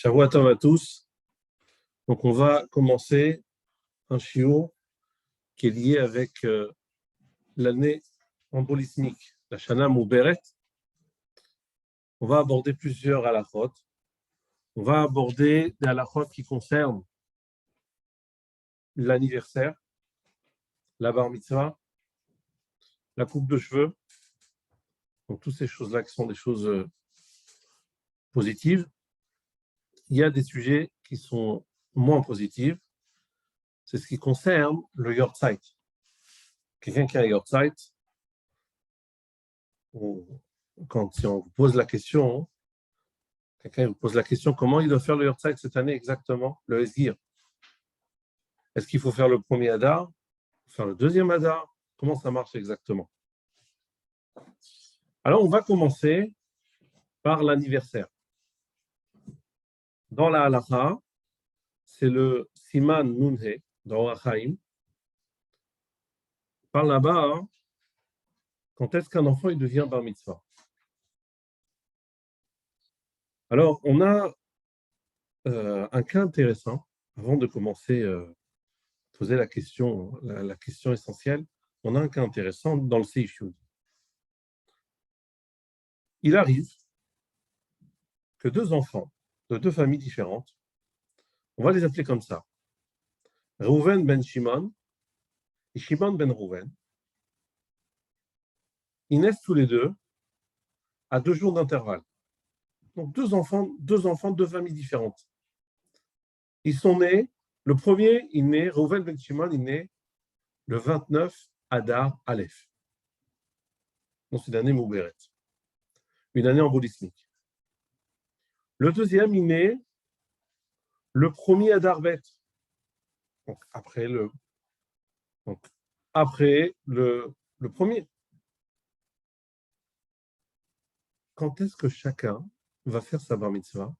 Shavua Tov à tous. Donc, on va commencer un shiur qui est lié avec l'année embolismique, la Shana Mouberet. On va aborder plusieurs halachot. On va aborder des halachot qui concernent l'anniversaire, la bar mitzvah, la coupe de cheveux. Donc, toutes ces choses-là qui sont des choses positives. Il y a des sujets qui sont moins positifs. C'est ce qui concerne le yortzeit. Quelqu'un qui a un yortzeit, si on vous pose la question, quelqu'un vous pose la question, comment il doit faire le yortzeit cette année exactement, le esgir? Est-ce qu'il faut faire le premier Adar, faire le deuxième Adar? Comment ça marche exactement? Alors, on va commencer par l'anniversaire. Dans la halacha, c'est le Siman Nunhe, dans Orach Chaim. Par là-bas, quand est-ce qu'un enfant il devient bar mitzvah? Alors, on a un cas intéressant, avant de commencer à poser la question essentielle. On a un cas intéressant dans le Seif Yud. Il arrive que deux enfants de deux familles différentes, on va les appeler comme ça, Reuven ben Shimon et Shimon ben Reuven, ils naissent tous les deux à 2 jours d'intervalle. Donc deux enfants, deux familles différentes. Ils sont nés, le premier, Reuven ben Shimon, il naît le 29 Adar Aleph. Donc c'est une année Mouberet, une année embolismique. Le deuxième, il naît le premier Adar Bet. Donc après le premier. Quand est-ce que chacun va faire sa bar mitzvah?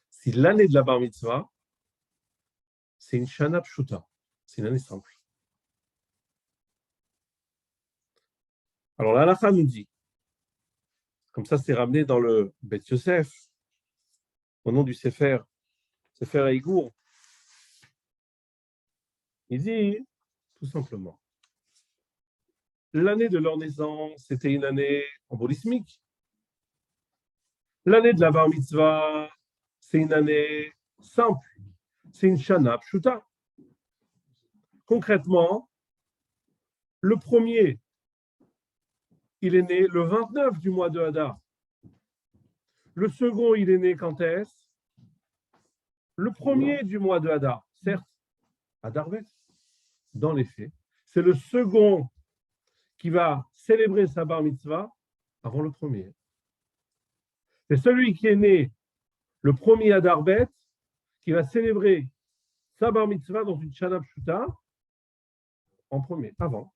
Si l'année de la bar mitzvah, c'est une shana pshuta, c'est une année simple. Alors la halakha nous dit, comme ça c'est ramené dans le Bet Yosef, au nom du Sefer Eigour, il dit tout simplement, l'année de leur naissance, c'était une année embolismique. L'année de la bar mitzvah, c'est une année simple. C'est une shana pshuta. Concrètement, le premier, il est né le 29 du mois de Hadar. Le second, il est né quand est-ce? Le premier du mois de Hadar. Certes, Hadar Bet, dans les faits, c'est le second qui va célébrer sa bar mitzvah avant le premier. C'est celui qui est né le premier Hadar Bet qui va célébrer sa bar mitzvah dans une shana pshuta en premier, avant.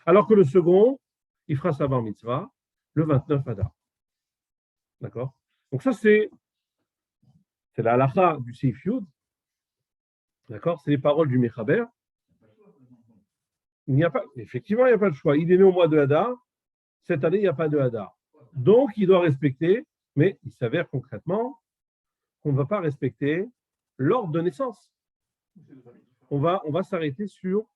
Alors que le second, il fera sa bar mitzvah le 29 Hadar. D'accord? Donc ça, c'est la halakha du Seif Yud. D'accord? C'est les paroles du Mechaber. Effectivement, il n'y a pas de choix. Il est né au mois de Hadar. Cette année, il n'y a pas de Hadar. Donc, il doit respecter, mais il s'avère concrètement qu'on ne va pas respecter l'ordre de naissance. On va s'arrêter sur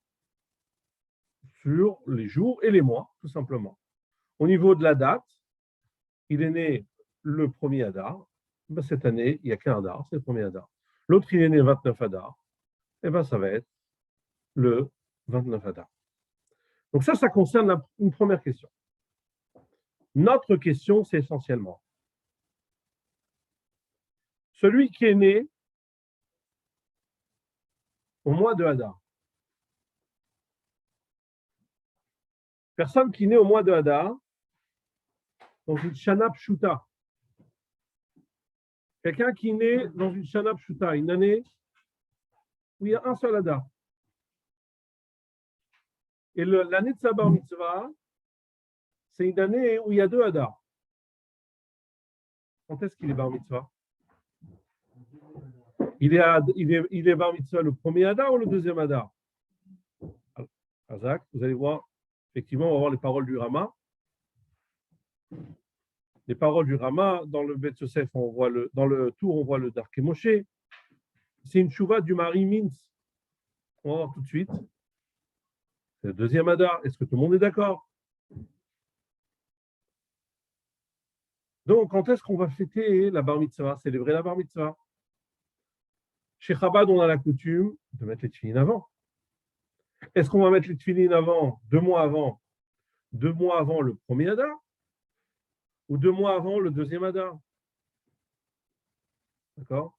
les jours et les mois, tout simplement. Au niveau de la date, il est né le 1er Hadar. Ben, cette année, il n'y a qu'un Hadar, c'est le 1er Hadar. L'autre, il est né le 29 Hadar. Eh bien, ça va être le 29 Hadar. Donc ça concerne une première question. Notre question, c'est essentiellement celui qui est né au mois de Hadar. Personne qui est né au mois de Hadar, dans une shana pshuta. Quelqu'un qui est né dans une shana pshuta, une année où il y a un seul Hadar. Et l'année de sa bar mitzvah, c'est une année où il y a 2 Hadar. Quand est-ce qu'il est bar mitzvah? Il est bar mitzvah le premier Hadar ou le deuxième Hadar? Azak, vous allez voir, effectivement, on va voir les paroles du Rama. les paroles du Rama. Dans le Bet Yosef, dans le tour, on voit le Darkei Moshe. C'est une chouva du mari Mintz. On va voir tout de suite. C'est le deuxième Adar. Est-ce que tout le monde est d'accord? Donc, quand est-ce qu'on va fêter la bar mitzvah, célébrer la bar mitzvah? Chez Chabad, on a la coutume de mettre les tefillines avant. Est-ce qu'on va mettre les tefillines avant, 2 mois avant, 2 mois avant le premier Adar, ou 2 mois avant le deuxième Adar? D'accord?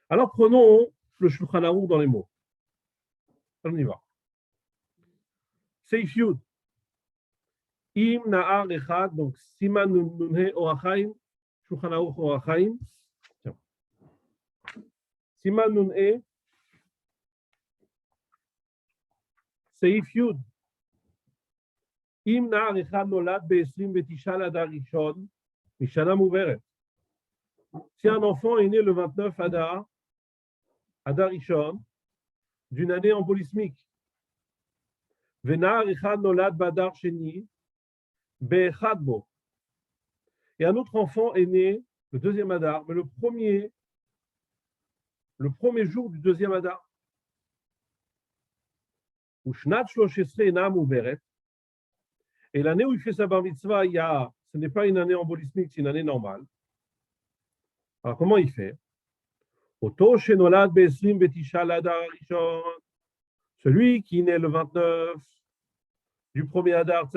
Alors, prenons le Shulchan Aroukh dans les mots. On y va. Seif Yud. Im Na'ar Echad, donc Siman Nunhe Orachaim, Shulchan Aroukh Orachaim. Siman Nunhe, Seif Yud. Im Na'ar Echad Nolad Be-29 Adar Rishon, Mishana Mouveret. Si un enfant est né le 29 Adar Rishon, d'une année embolismique, Venar Echad Nolad Badar Sheni, Be'echad Bo. Et un autre enfant est né le deuxième Adar, mais le premier jour du deuxième Adar. Ushnat Shloshesre Ena Mouveret. Et l'année où il fait sa bar mitzvah, ce n'est pas une année embolismique, c'est une année normale. Alors, comment il fait? Celui qui naît le 29 du premier Adar,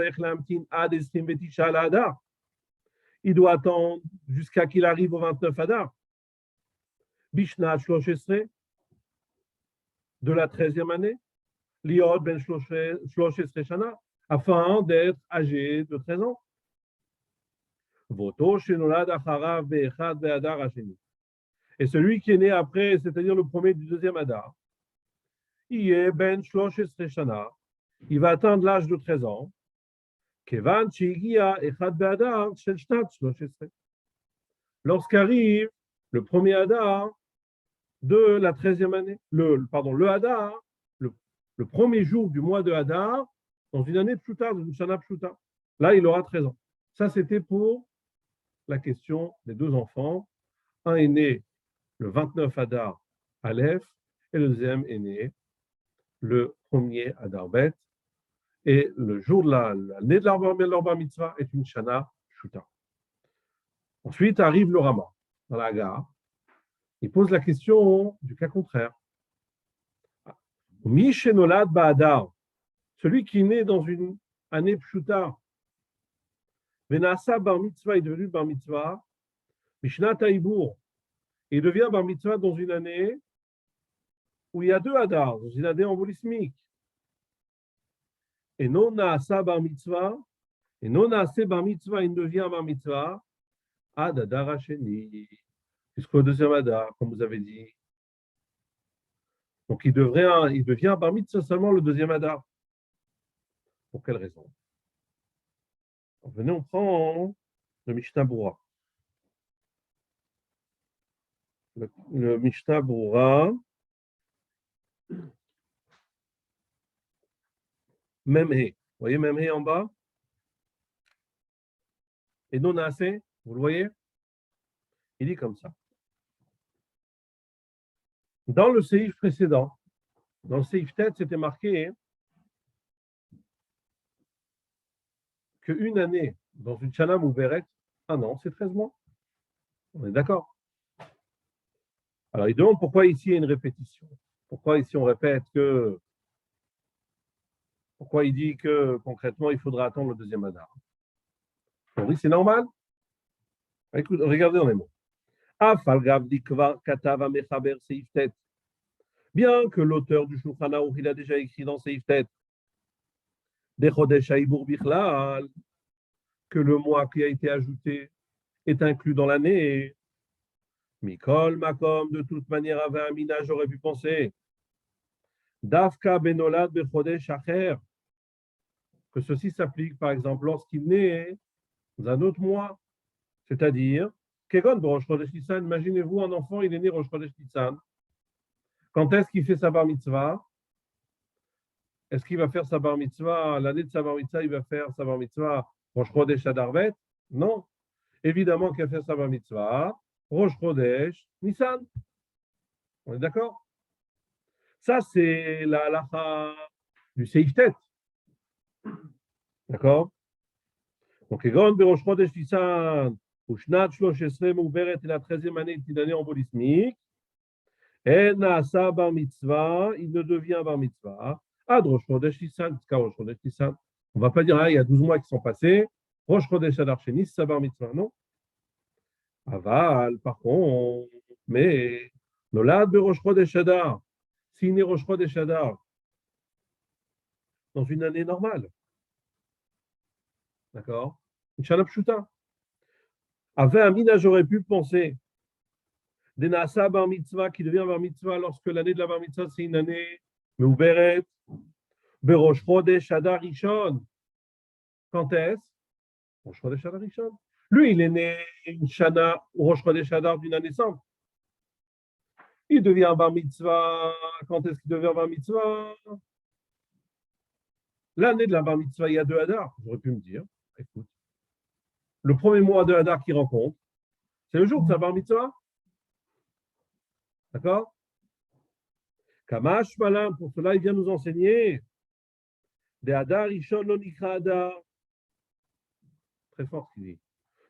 il doit attendre jusqu'à qu'il arrive au 29 Adar. Bishnat Shloshesre, de la 13e année, Liot ben Shloshesre Shana, afin d'être âgé de 13 ans. Et celui qui est né après, c'est-à-dire le premier du deuxième Adar, il est ben Shloshesre Shana, il va atteindre l'âge de 13 ans. Lorsqu'arrive le premier Adar de la 13e année, le Adar, le premier jour du mois de Adar, dans une année Pshuta, dans une Shana Pshuta. Là, il aura 13 ans. Ça, c'était pour la question des 2 enfants. Un est né le 29 Adar Aleph et le deuxième est né le premier Adar Bet. Et le jour de l'année de leur bar mitzvah est une Shana Pshuta. Ensuite arrive le Rama dans la Haggadah. Il pose la question du cas contraire. Mi shenolad ba'adar, celui qui est né dans une année Pshuta, Venasa bar mitzvah est devenu bar mitzvah, Mishnat Haïbour, et il devient bar mitzvah dans une année où il y a 2 Adar, dans une année embolismique. Et non naasa bar mitzvah, et non naase bar mitzvah, il devient bar mitzvah, ad Adar Hasheni, jusqu'au deuxième Adar, comme vous avez dit. Donc il devient bar mitzvah seulement le deuxième Adar. Pour quelle raison? Venez, on prend le Mishnah Berurah. Le Mishnah Berurah, Memhe. Vous voyez Memhe en bas? Et non assez, vous le voyez? Il dit comme ça. Dans le séif précédent, dans le séif tête, c'était marqué qu'une année dans une Shana Mouveret, un an, c'est 13 mois. On est d'accord? Alors, il demande pourquoi ici il y a une répétition. Pourquoi ici on répète que. Pourquoi il dit que concrètement il faudra attendre le deuxième Adar? Oui, c'est normal. Écoute, regardez dans les mots. Bien que l'auteur du Shulchan Aroukh, il a déjà écrit dans Seif Tet que le mois qui a été ajouté est inclus dans l'année. Mikol Makom, de toute manière, avait un minage, j'aurais pu penser. Dafka Benolad Bechodesh Acher, que ceci s'applique par exemple lorsqu'il naît dans un autre mois, c'est-à-dire, Kegon de Rosh Chodesh Nissan, imaginez-vous un enfant, il est né Rosh Chodesh Nissan. Quand est-ce qu'il fait sa bar mitzvah? Est-ce qu'il va faire sa bar mitzvah, l'année de sa bar mitzvah, il va faire sa bar mitzvah Rosh Chodesh Adar Bet? Non. évidemment qu'elle fait sa bar mitzvah, Rosh Chodesh, Nissan. On est d'accord? Ça, c'est la halakha du Seif Tet. D'accord? Donc, Egon Berosh Chodesh Nissan, ou Shnat Shlosh Esrei Mouberet, et la 13e année est une année embolismique. Et Naasa bar mitzvah, il ne devient bar mitzvah. Ad Rosh Chodesh Nissan, Rosh Chodesh Nissan. On ne va pas dire, ah, il y a 12 mois qui sont passés. Rosh Chodesh Adar Sheni, c'est bar mitzvah. Non. Aval, par contre, mais Nolad Berosh Chodesh Adar, s'il est Rosh Chodesh Adar, dans une année normale. D'accord? Une Shana Pshuta. Avec un mina, j'aurais pu penser des Naasa bar mitzvah qui devient bar mitzvah lorsque l'année de la bar mitzvah, c'est une année Meuberet, Berosh Chodesh Adar Rishon. Quand est-ce? Rosh Chodesh Adar Rishon. Lui, il est né une Shana Rosh Chodesh Adar d'une année simple. Il devient bar mitzvah. Quand est-ce qu'il devient bar mitzvah? L'année de la bar mitzvah, il y a 2 Hadar. J'aurais pu me dire, écoute, le premier mois de Hadar qu'il rencontre, c'est le jour de sa bar mitzvah. D'accord? Kamash Malam, pour cela, il vient nous enseigner des Hadar Rishon lo nikra Hadar. Très fort ce qu'il dit.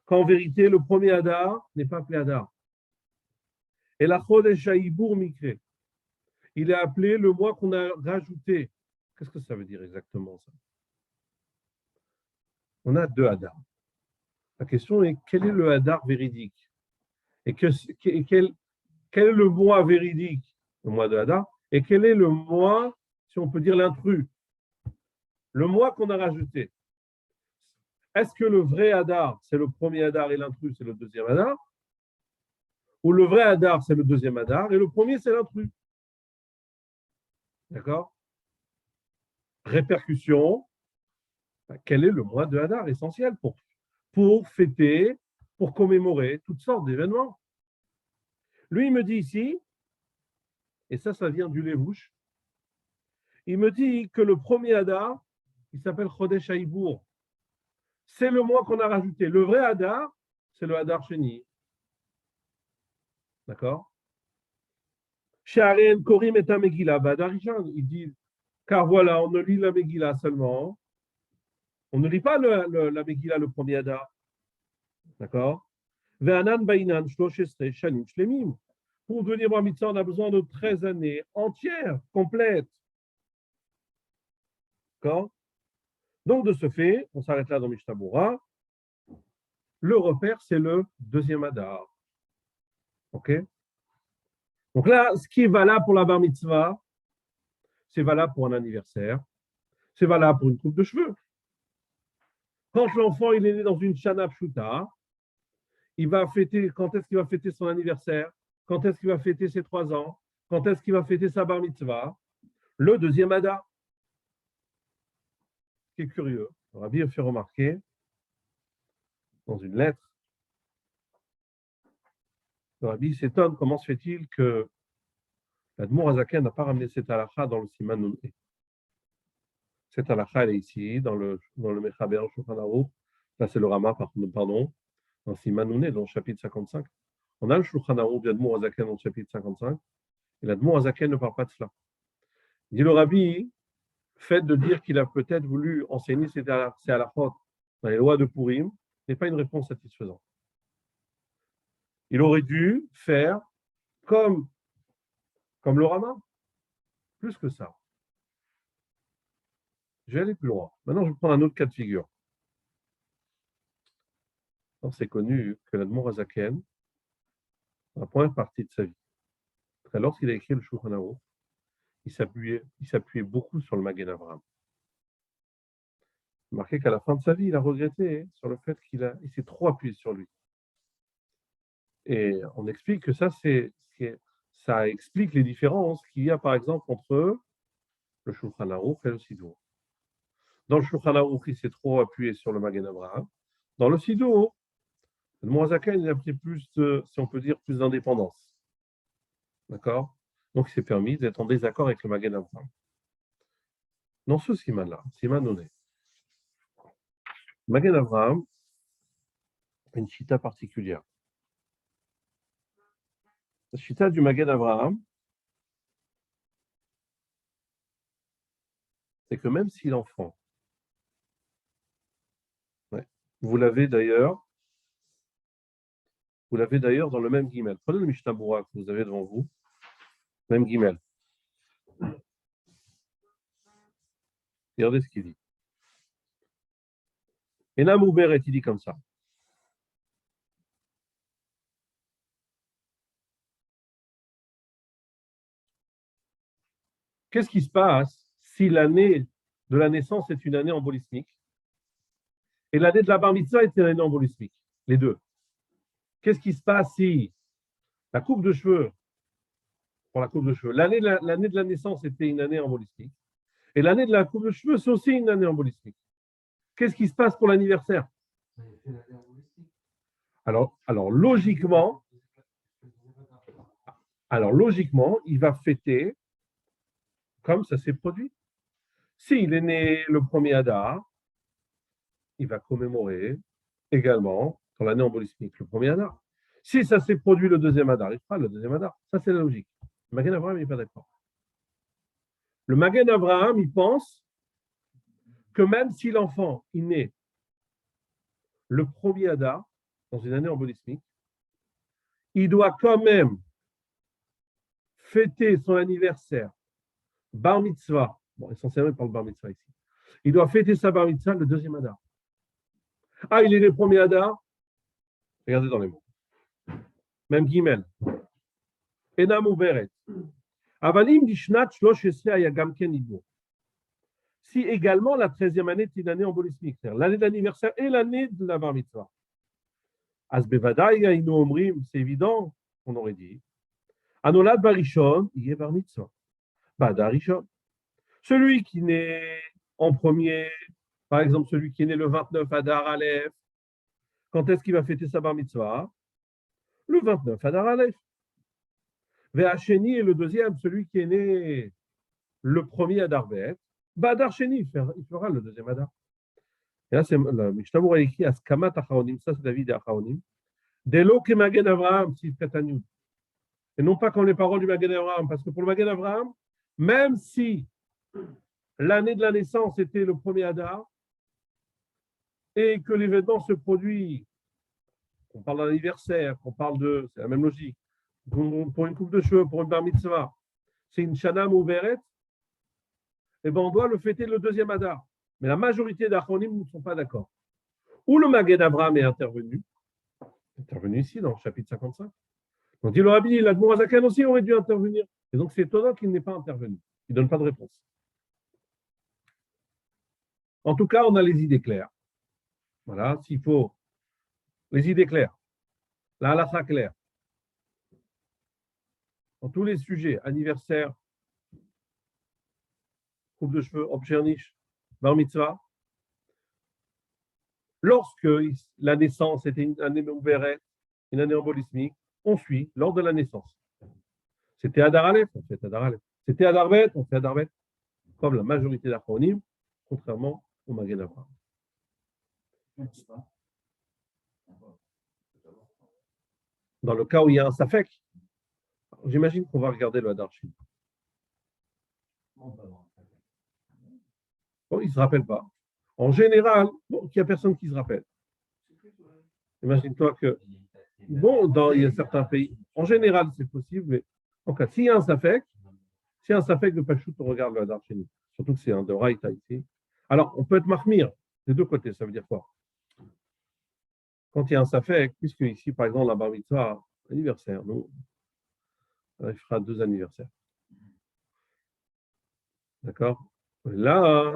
Qu'en vérité, le premier Hadar n'est pas appelé Hadar. Et la Chodesh Haïbour Mikre. Il est appelé le mois qu'on a rajouté. Qu'est-ce que ça veut dire exactement ça? On a 2 Hadar. La question est quel est le Hadar véridique? Et quel est le mois véridique, le mois de Hadar? Et quel est le mois, si on peut dire l'intrus? Le mois qu'on a rajouté. Est-ce que le vrai Hadar, c'est le premier Hadar et l'intrus, c'est le deuxième Hadar? Ou le vrai Hadar, c'est le deuxième Hadar et le premier, c'est l'intrus? D'accord? Répercussion. Quel est le mois de Hadar essentiel pour fêter, pour commémorer toutes sortes d'événements? Lui, il me dit ici, et ça vient du Lévouche, il me dit que le premier Hadar, il s'appelle Chodesh Haïbour. C'est le mois qu'on a rajouté. Le vrai Hadar, c'est le Hadar Sheni. D'accord? Sha'aren Korim et Megillah. Hadar Rishon, il dit, car voilà, on ne lit la Megillah seulement. On ne lit pas la Megillah, le premier Hadar. D'accord? Ve'anan Bainan Shloshesre Shanim Shlemim. Pour devenir bar mitzvah, on a besoin de 13 années entières, complètes. D'accord? Donc, de ce fait, on s'arrête là dans Mishnah Berurah. Le repère, c'est le deuxième Hadar. OK? Donc là, ce qui est valable pour la bar mitzvah, c'est valable pour un anniversaire, c'est valable pour une coupe de cheveux. Quand l'enfant il est né dans une shana pshuta, il va fêter, quand est-ce qu'il va fêter son anniversaire? Quand est-ce qu'il va fêter ses 3 ans? Quand est-ce qu'il va fêter sa bar mitzvah? Le deuxième Hadar. Ce qui est curieux, le Rabbi a fait remarquer dans une lettre, le Rabbi s'étonne comment se fait-il que l'Admour Hazaken n'a pas ramené cette halakha dans le Siman Nouné. Cette halakha, elle est ici, dans le Mechaber Shulchan Aruch. Là, c'est le Rama, pardon, dans Siman Nouné, dans le chapitre 55. On a le Shulchan Aruch d'Admour Hazaken dans le chapitre 55, et l'Admour Hazaken ne parle pas de cela. Il dit le Rabbi, fait de dire qu'il a peut-être voulu enseigner ces halakhot dans les lois de Purim n'est pas une réponse satisfaisante. Il aurait dû faire comme le Rama, plus que ça. Je vais aller plus loin. Maintenant, je vais prendre un autre cas de figure. C'est connu que l'Admour Hazaken, dans la première partie de sa vie, lorsqu'il a écrit le Shulchan Aruch, il s'appuyait beaucoup sur le Magen Avraham. Marqué qu'à la fin de sa vie, il a regretté sur le fait qu'il s'est trop appuyé sur lui. Et on explique que ça explique les différences qu'il y a, par exemple, entre le Shulchan Aruch et le Sidour. Dans le Shulchan Aruch, il s'est trop appuyé sur le Magen Avraham. Dans le Sidour, le Moazaken, il a pris plus si on peut dire, plus d'indépendance. D'accord? Donc, il s'est permis d'être en désaccord avec le Magen Avraham. Dans ce Siman-là, Siman Nouné, Magen Avraham, une chita particulière. La chita du Magen Avraham, c'est que même si l'enfant, vous l'avez d'ailleurs dans le même guimel. Prenez le Mishnah Berurah que vous avez devant vous, même guimel. Regardez ce qu'il dit. Enam Uber, il dit comme ça. Qu'est-ce qui se passe si l'année de la naissance est une année embolismique et l'année de la bar mitzvah est une année embolismique? Les deux. Qu'est-ce qui se passe si la coupe de cheveux, pour la coupe de cheveux, l'année de la naissance était une année embolismique et l'année de la coupe de cheveux, c'est aussi une année embolismique? Qu'est-ce qui se passe pour l'anniversaire? Alors, logiquement, il va fêter comme ça s'est produit. S'il est né le 1er Adar, il va commémorer également dans l'année embolismique le 1er Adar. Si ça s'est produit le 2e Adar, il fera le 2e Adar. Ça, c'est la logique. Le Magen Avraham n'est pas d'accord. Le Magen Avraham, il pense que même si l'enfant est né le 1er Adar, dans une année embolismique, il doit quand même fêter son anniversaire, bar mitzvah. Bon, essentiellement, il parle bar mitzvah ici. Il doit fêter sa bar mitzvah le 2e Adar. Ah, il est né le 1er Adar. Regardez dans les mots. Même Gimel. Enam Uberet. Avalim dishnat shlosh esrei haya gam ken ibo. Si également la 13e année est une année embolismique, c'est-à-dire l'année d'anniversaire et l'année de la bar mitzvah. Az bevadai haynu omrim, c'est évident, on aurait dit. Anolad barishon, yeh bar mitzvah. Badar rishon. Celui qui naît en premier, par exemple celui qui est né le 29 Adar Aleph, quand est-ce qu'il va fêter sa bar mitzvah? Le 29 Adar Aleph. Ve'acheni est le deuxième, celui qui est né le 1er Adar Bet. Badar Sheni, il fera le 2e Adar. Et là, c'est le Mishnah Berurah écrit Askamat Acharonim, ça c'est David et Acharonim. Delo ke Magen Avraham, si Katanyud. Et non pas comme les paroles du Magen Avraham, parce que pour le Magen Avraham, même si l'année de la naissance était le 1er Adar et que l'événement se produit, on parle d'anniversaire, on parle de, c'est la même logique, pour une coupe de cheveux, pour une bar mitzvah, c'est une shana mouveret, et ben on doit le fêter le 2e Adar. Mais la majorité d'Achronim ne sont pas d'accord. Où le Magen Avraham est intervenu ici dans le chapitre 55. Donc il aurait dit, l'Admour Azaken aussi aurait dû intervenir. Et donc c'est étonnant qu'il n'ait pas intervenu. Il ne donne pas de réponse. En tout cas, on a les idées claires. Voilà, s'il faut, les idées claires, la halakha claire. Dans tous les sujets, anniversaire, coupe de cheveux, obchernish, bar mitzvah, lorsque la naissance était une année ouverte, une année embolismique, on suit lors de la naissance. C'était Adar Aleph, on fait Adar Aleph. C'était Adar Bet, on fait Adar Bet. Comme la majorité d'Achronim, contrairement au Magen Avraham. Dans le cas où il y a un Safek, j'imagine qu'on va regarder le Hadar Sheni. Bon, il ne se rappelle pas. En général, il n'y a personne qui se rappelle. Imagine-toi que, il y a certains pays, en général, c'est possible, mais en cas, s'il y a un Safek, de Pachout, on regarde le Hadar Sheni. Surtout que c'est un de Raïta ici. Alors, on peut être mahmir des deux côtés, ça veut dire quoi? Quand il y a un Safek, puisque ici, par exemple, la bar mitzvah, anniversaire, nous, il fera 2 anniversaires. D'accord? Là,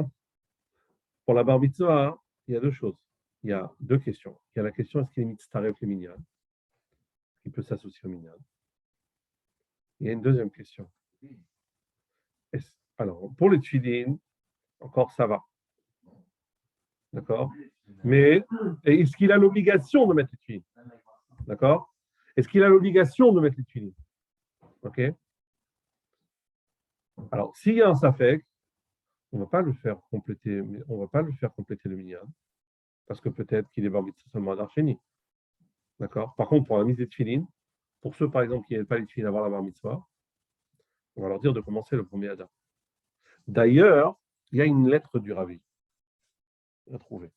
pour la bar mitzvah, il y a 2 choses. Il y a 2 questions. Il y a la question, est-ce qu'il est mitztaref le minyan? Il peut s'associer au minyan. Il y a une deuxième question. Alors, pour les tfilin, encore ça va. D'accord? Mais est-ce qu'il a l'obligation de mettre les tfilin? D'accord? Est-ce qu'il a l'obligation de mettre les tfilin? OK? Alors, s'il y a un safek, on ne va pas le faire compléter le minyan, parce que peut-être qu'il est bar mitzvah seulement à Darcheni. D'accord? Par contre, pour la mise des tefilines, pour ceux, par exemple, qui n'avaient pas les tefilines avant la bar mitzvah, on va leur dire de commencer le premier Adar. D'ailleurs, il y a une lettre du Rabbi à trouver.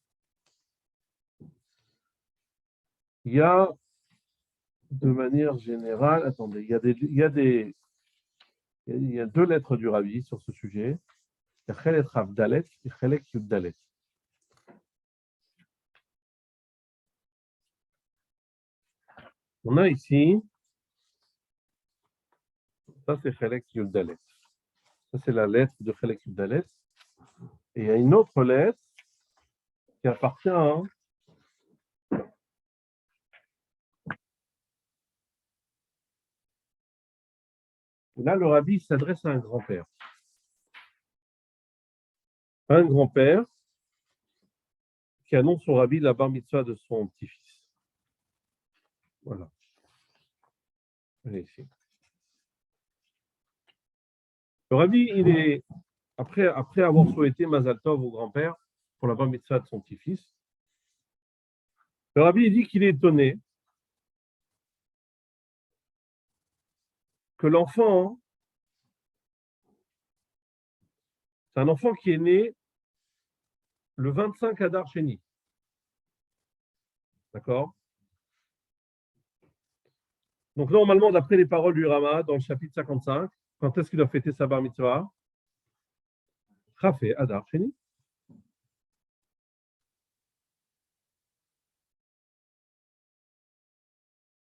Il y a, de manière générale, attendez, il y a deux lettres du Rabbi sur ce sujet. Il y a Chelet Rav Dalet et Chelet Yud Dalet. On a ici, ça c'est Chelet Yud Dalet. Ça c'est la lettre de Chelet Yud Dalet. Et il y a une autre lettre qui appartient à là, le Rabbi s'adresse à un grand-père. Un grand-père qui annonce au Rabbi la bar mitzvah de son petit-fils. Voilà. Allez, ici. Le Rabbi, il est, après avoir souhaité Mazal Tov au grand-père pour la bar mitzvah de son petit-fils, le Rabbi il dit qu'il est étonné que l'enfant, c'est un enfant qui est né le 25 Adar Sheni. D'accord? Donc, normalement, d'après les paroles du Rama, dans le chapitre 55, quand est-ce qu'il doit fêter sa bar mitzvah? Rafé Adar Sheni.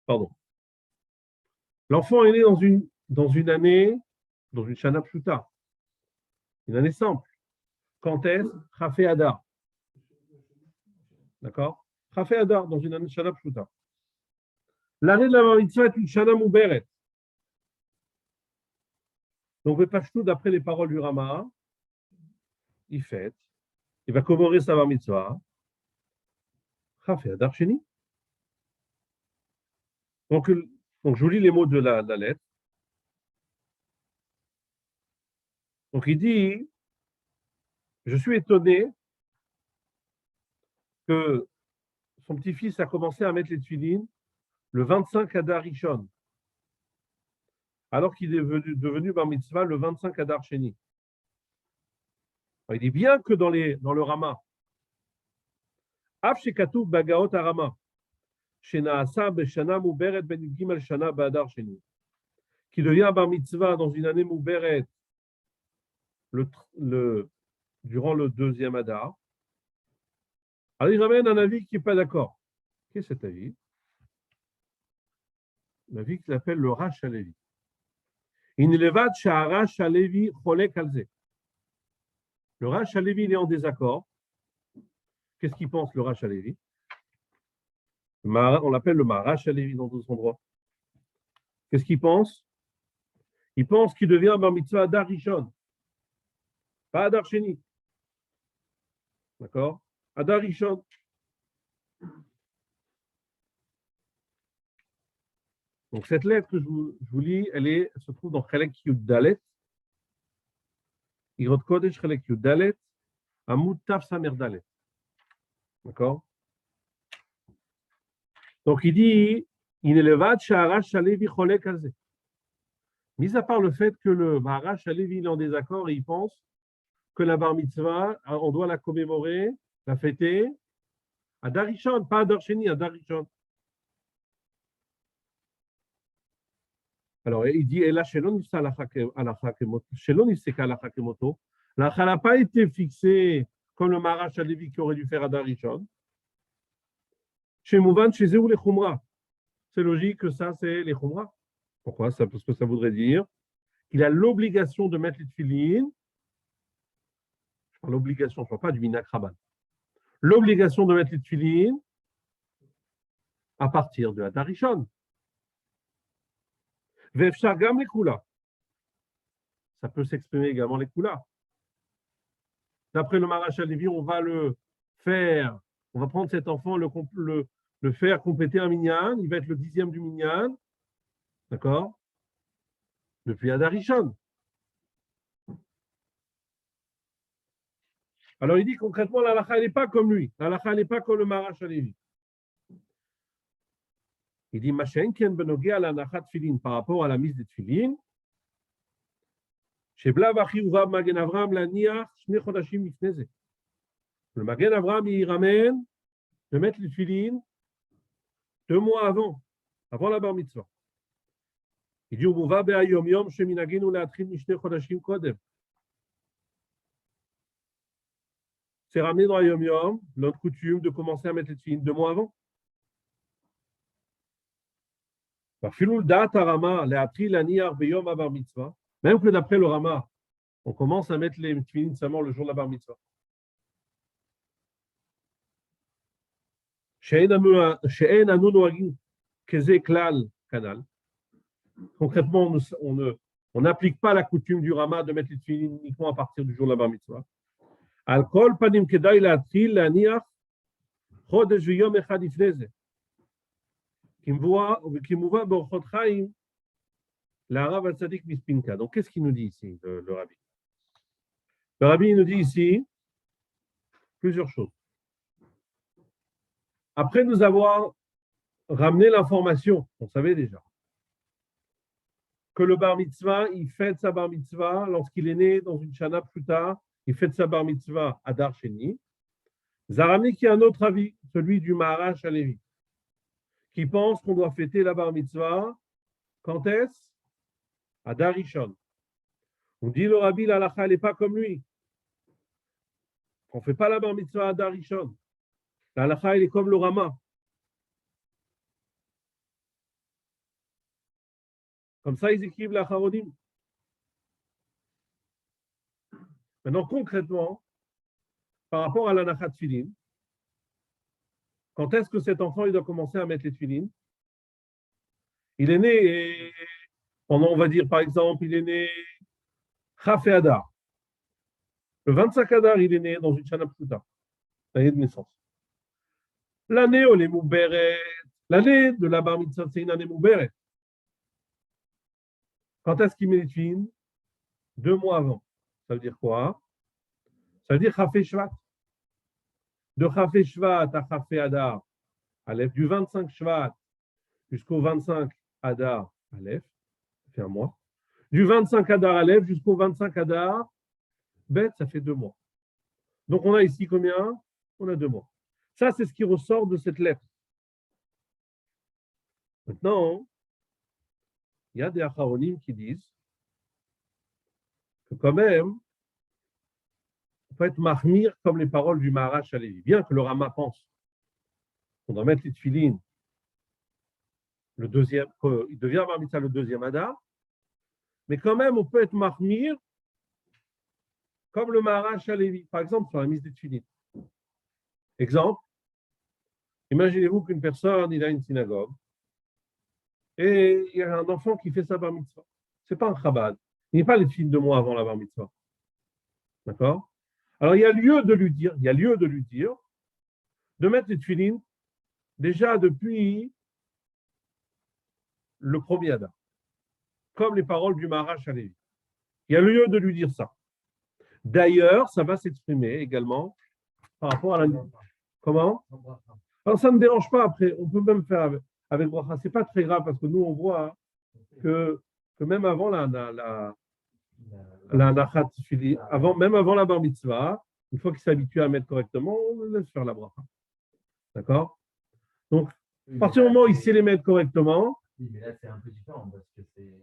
Pardon. L'enfant est né dans une année, dans une Shana Pshuta, une année simple. Quand est-ce? Rafé Adar. D'accord? Rafé Adar, dans une année Shana Pshuta. L'année de la bar mitzvah est une Shana Mouberet. Donc, le Pashtou, d'après les paroles du Rama, il fête, il va commémorer sa bar mitzvah. Rafé Adar Sheni. Donc, je vous lis les mots de la lettre. Donc, il dit, je suis étonné que son petit-fils a commencé à mettre les tefilines le 25 Adar Rishon, alors qu'il est devenu bar mitzvah le 25 Adar Sheni. Il dit bien que dans le Rama, Af shekatuv bagaot harama, shenaasa beshana muberet ben gimel shana ba'adar sheni, qui devient bar mitzvah dans une année muberet durant le deuxième Adar. Alors il ramène un avis qui n'est pas d'accord. Qu'est-ce que cet avis? L'avis qu'il appelle le Rash Halevi. Inlevat sha'arash Halevi cholek alze. Le Rash Halevi, il est en désaccord. Qu'est-ce qu'il pense, le Rash Halevi? On l'appelle le Marash Halevi dans d'autres endroits. Qu'est-ce qu'il pense? Il pense qu'il devient bar mitzvah Adar Rishon, pas Adar Sheni. D'accord? Adar Rishon. Donc, cette lettre que je vous lis, elle se trouve dans Chelek Yud Dalet. Irot Kodesh Chelek Yud Dalet, Amud Tav Samer Dalet. D'accord? Donc, il dit, Inelevat Sha'arash Halevi Cholek Alze. Mis à part le fait que le Maharash Halevi est en désaccord et il pense que la bar mitzvah, on doit la commémorer, la fêter, à Darishon, pas à Darsheni, à Darishon. Alors, il dit, et là, Shelon Kemoto, la halakha n'a pas été fixée comme le Maharash Halevi qui aurait dû faire à Darishon. Chez Mouvan, chez Zéou les Khumra. C'est logique que ça, c'est les Khumra. Pourquoi? Parce que ça voudrait dire qu'il a l'obligation de mettre les tefilines. Je parle l'obligation, je ne parle pas du Minak Rabban. L'obligation de mettre les tefilines à partir de Adar Rishon. Vefshar gam les Kula. Ça peut s'exprimer également les Kula. D'après le Maharash Halevi, on va le faire, on va prendre cet enfant, le faire compléter un minyan, il va être le 10e du minyan, d'accord? Depuis Adar Rishon. Alors il dit concrètement, la halakha n'est pas comme lui, la halakha n'est pas comme le Maharash Halevi. Il dit Machen ken benogé à la nachat tfilin par rapport à la mise des tfilin. Chez Blavachi Uvav Magen Avram la niach shne chodashim ifneze. Le Magen Avram il ramène de mettre les tfilin 2 mois avant la bar mitzvah. Il dit Umuva be'ayom yom sheminaginu le'atrin mishne chodashim kodem. C'est ramené dans Yom Yom, notre coutume de commencer à mettre les tfilin 2 mois avant. Même que d'après le Rama, on commence à mettre les tfilin seulement le jour de la bar mitzvah. Concrètement, on n'applique pas la coutume du Rama de mettre les tfilin uniquement à partir du jour de la bar mitzvah. Al-Kol panim kedai la'atril la'aniach chodesh v'yom echad ifnei ze. Qui mouva b'orchot chaim l'arav al-tzadik mispinka. Donc, qu'est-ce qu'il nous dit ici, le rabbi? Le rabbi nous dit ici plusieurs choses. Après nous avoir ramené l'information, on savait déjà que le bar mitzvah, il fête sa bar mitzvah lorsqu'il est né dans une shana plus tard, il fête sa bar mitzvah à Adar Sheni. Zarami qui a un autre avis, celui du Maharash Halevi, qui pense qu'on doit fêter la bar mitzvah. Quand est-ce? À Adar Rishon. On dit le rabbi, la halakha, elle n'est pas comme lui. On ne fait pas la bar mitzvah à Adar Rishon. La halakha, elle est comme le Rama. Comme ça, ils écrivent la Charodim. Maintenant, concrètement, par rapport à la Nachat Tfilin, quand est-ce que cet enfant il doit commencer à mettre les tfilin? Il est né, pendant, on va dire par exemple, il est né Chaf et Adar. Le 25 Adar, il est né dans une Shana Pshuta, l'année de naissance. L'année où les Mouberet, l'année de la Bar Mitzvah, c'est une année Mouberet. Quand est-ce qu'il met les tfilin? 2 mois avant. Ça veut dire quoi? Ça veut dire Chaf et Shvat. De Chaf et Shvat à Chaf et Adar, Aleph, du 25 Shvat jusqu'au 25 Adar, Aleph, ça fait 1 mois. Du 25 Adar, Aleph, jusqu'au 25 Adar, Bet, ça fait 2 mois. Donc, on a ici combien? On a 2 mois. Ça, c'est ce qui ressort de cette lettre. Maintenant, il y a des acharonim qui disent que quand même, on peut être mahmir comme les paroles du Maharash Halevi. Bien que le Rama pense qu'on doit mettre les tfilin le deuxième, il devient bar mitzvah le 2e Adar, mais quand même, on peut être mahmir comme le Maharash Halevi, par exemple, sur la mise des tfilin. Exemple, imaginez-vous qu'une personne, il a une synagogue, et il y a un enfant qui fait sa bar mitzvah. Ce n'est pas un chabad. Il n'est pas les tfilin 2 mois avant la bar mitzvah. D'accord? Alors, il y a lieu de lui dire, de mettre les tfilin déjà depuis le 1er Adar, comme les paroles du Maharash Halevi. Il y a lieu de lui dire ça. D'ailleurs, ça va s'exprimer également par rapport à la... Comment? Alors, ça ne me dérange pas après. On peut même faire avec bracha. Ce n'est pas très grave parce que nous, on voit que même avant la nachat tfilin, même avant la bar mitzvah, une fois qu'il s'habitue à mettre correctement, on laisse faire la bracha. D'accord? Donc, à partir du moment où il sait les mettre correctement. Oui, mais là, c'est un peu différent parce que c'est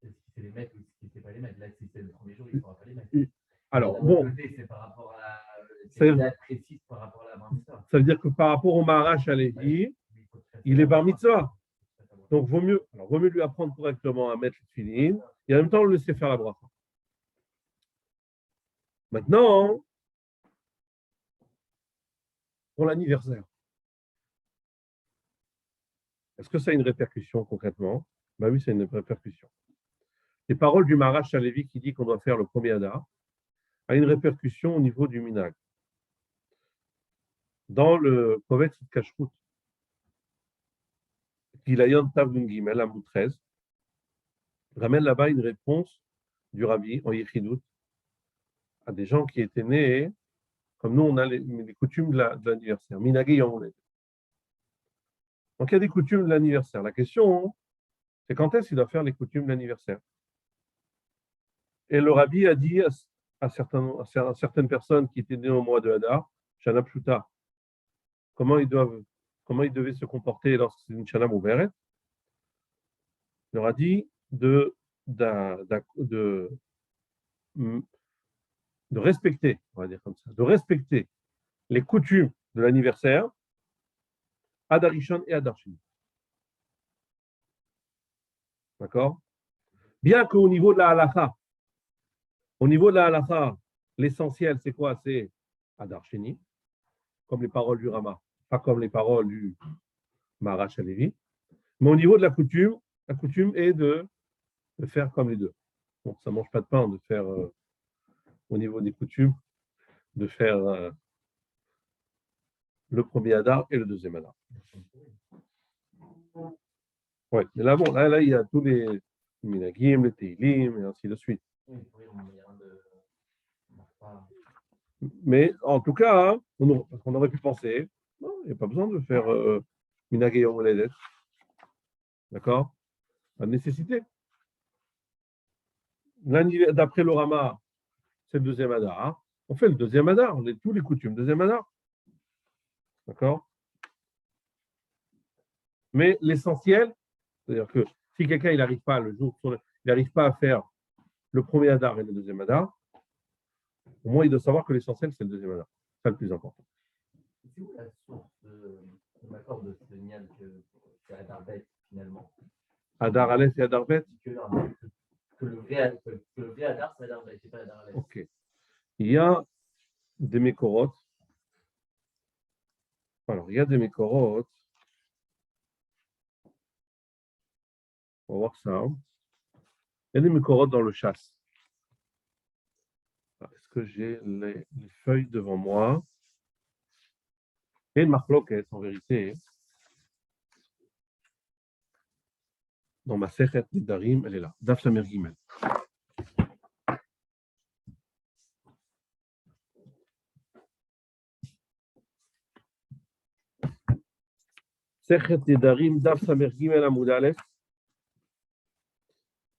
ce qu'il sait les mettre ou ce qu'il ne sait pas les mettre. Là, si c'est le premier jour, il ne pourra pas les mettre. Alors, bon. C'est par rapport à la date précise par rapport à la bar mitzvah. Ça veut dire que par rapport au Maharash Halevi, il est bar mitzvah. Donc, vaut mieux lui apprendre correctement à mettre le tfilin et en même temps le laisser faire la bracha. Maintenant, pour l'anniversaire, est-ce que ça a une répercussion concrètement? Ben oui, c'est une répercussion. Les paroles du Maharash Halevi qui dit qu'on doit faire le 1er Adar a une répercussion au niveau du minag. Dans le Kovetz Kashrut, Gilayon Tav Nun Gimel, Amoud 13, ramène là-bas une réponse du Rabbi en Yechidut à des gens qui étaient nés, comme nous, on a les coutumes de l'anniversaire. Minagé Yom Holedet. Donc, il y a des coutumes de l'anniversaire. La question, c'est quand est-ce qu'il doit faire les coutumes de l'anniversaire. Et le rabbi a dit à certaines personnes qui étaient nées au mois de Hadar, Shana Pshuta, comment ils devaient se comporter lorsque c'est une Shana Mouveret. Il leur a dit de respecter, on va dire comme ça, de respecter les coutumes de l'anniversaire, Adar Rishon et Adar Sheni. D'accord? Bien qu'au niveau de la halakha, l'essentiel, c'est quoi? C'est Adar Sheni, comme les paroles du Rama, pas comme les paroles du Maharaj Halevi. Mais au niveau de la coutume est de faire comme les deux. Donc, ça ne mange pas de pain de faire, au niveau des coutumes, de faire le premier Hadar et le deuxième Hadar. Oui, mais là, bon, là, il y a tous les Minagim, les Teilim, et ainsi de suite. Mais en tout cas, parce qu'on aurait pu penser, non, il n'y a pas besoin de faire Minagim ou Ledet. D'accord? Pas de nécessité. D'après le Rama, c'est le deuxième Hadar. On fait le deuxième Hadar, on a tous les coutumes, deuxième Hadar. D'accord? Mais l'essentiel, c'est-à-dire que si quelqu'un n'arrive pas le jour, il n'arrive pas à faire le premier Hadar et le deuxième Hadar, au moins il doit savoir que l'essentiel, c'est le deuxième Hadar. C'est le plus important. C'est où la source de l'accord de ce nial que c'est Hadar Bet finalement? Hadar Aleph et Hadar Bet? Que le vrai Hadar, c'est Hadar Bet, c'est pas Hadar Aleph. Ok. Il y a des Mekorot. Alors, il y a des Mekorot. On va voir ça. Il y a des Mekorot dans le chasse. Est-ce que j'ai les feuilles devant moi? Il y a une marloquette, en vérité. Dans ma Sechet Nidarim, elle est là. Daf Samer Gimel. Sechet Nidarim, Daf Samer Gimel Amoud Aleph.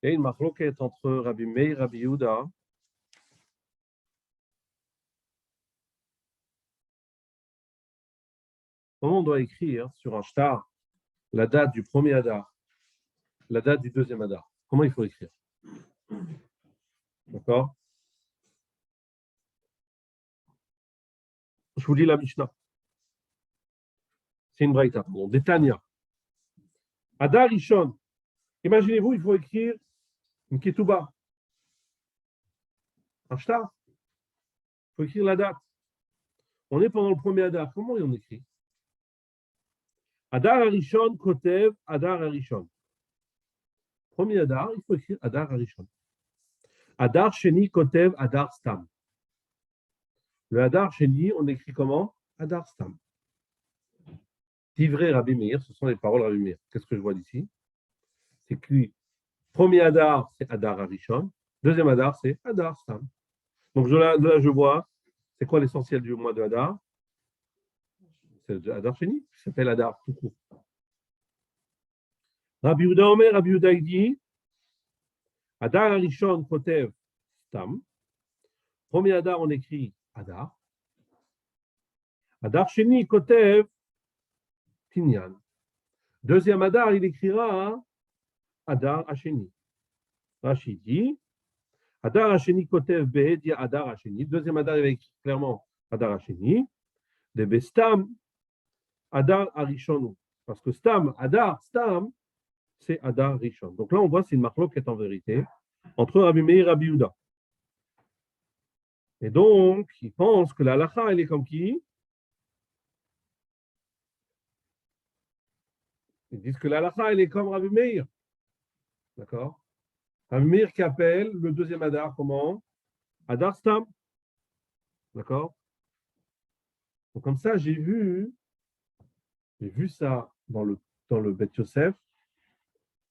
Il y a une marloquette entre Rabbi Meir et Rabbi Yehuda. Comment on doit écrire sur un shtar la date du premier Hadar, la date du deuxième Hadar? Comment il faut écrire? D'accord? Je vous lis la Mishnah. C'est une braïta, pardon. Détania. Hadar Rishon. Imaginez-vous, il faut écrire une ketouba. Un shtar. Il faut écrire la date. On est pendant le premier Hadar. Comment on écrit? Hadar Arishon, Kotev, Hadar Arishon. Premier Hadar, il faut écrire Hadar Arishon. Hadar Sheni, Kotev, Hadar Stam. Le Hadar Sheni, on écrit comment? Hadar Stam. Divrei Rabbi Meir, ce sont les paroles de Rabbi Meir. Qu'est-ce que je vois d'ici? C'est que premier Hadar, c'est Hadar Arishon. Deuxième Hadar, c'est Hadar Stam. Donc là, je vois, c'est quoi l'essentiel du mois de Hadar? C'est Hadar Sheni, qui s'appelle Hadar tout court. Rabbi Yehuda Omer, Rabbi Yehuda dit, Hadar Arishon Kotev Stam. Premier Hadar, on écrit Hadar. Hadar Sheni Kotev Kinyan. Deuxième Hadar, il écrira Hadar Hasheni. Rashi dit, Hadar Hasheni Kotev Be'ed, il y a Hadar Hasheni. Deuxième Hadar, il écrit clairement Hadar Hasheni. De Bestam, Hadar Arishonu. Parce que Stam, Hadar, Stam, c'est Hadar Rishon. Donc là, on voit, c'est une marloque qui est en vérité entre Rabbi Meir et Rabbi Yehuda. Et donc, ils pensent que la halakha, elle est comme qui? Ils disent que la halakha, elle est comme Rabbi Meir. D'accord? Rabbi Meir qui appelle le deuxième Hadar comment? Hadar Stam. D'accord? Donc comme ça, j'ai vu ça dans le Bet Yosef.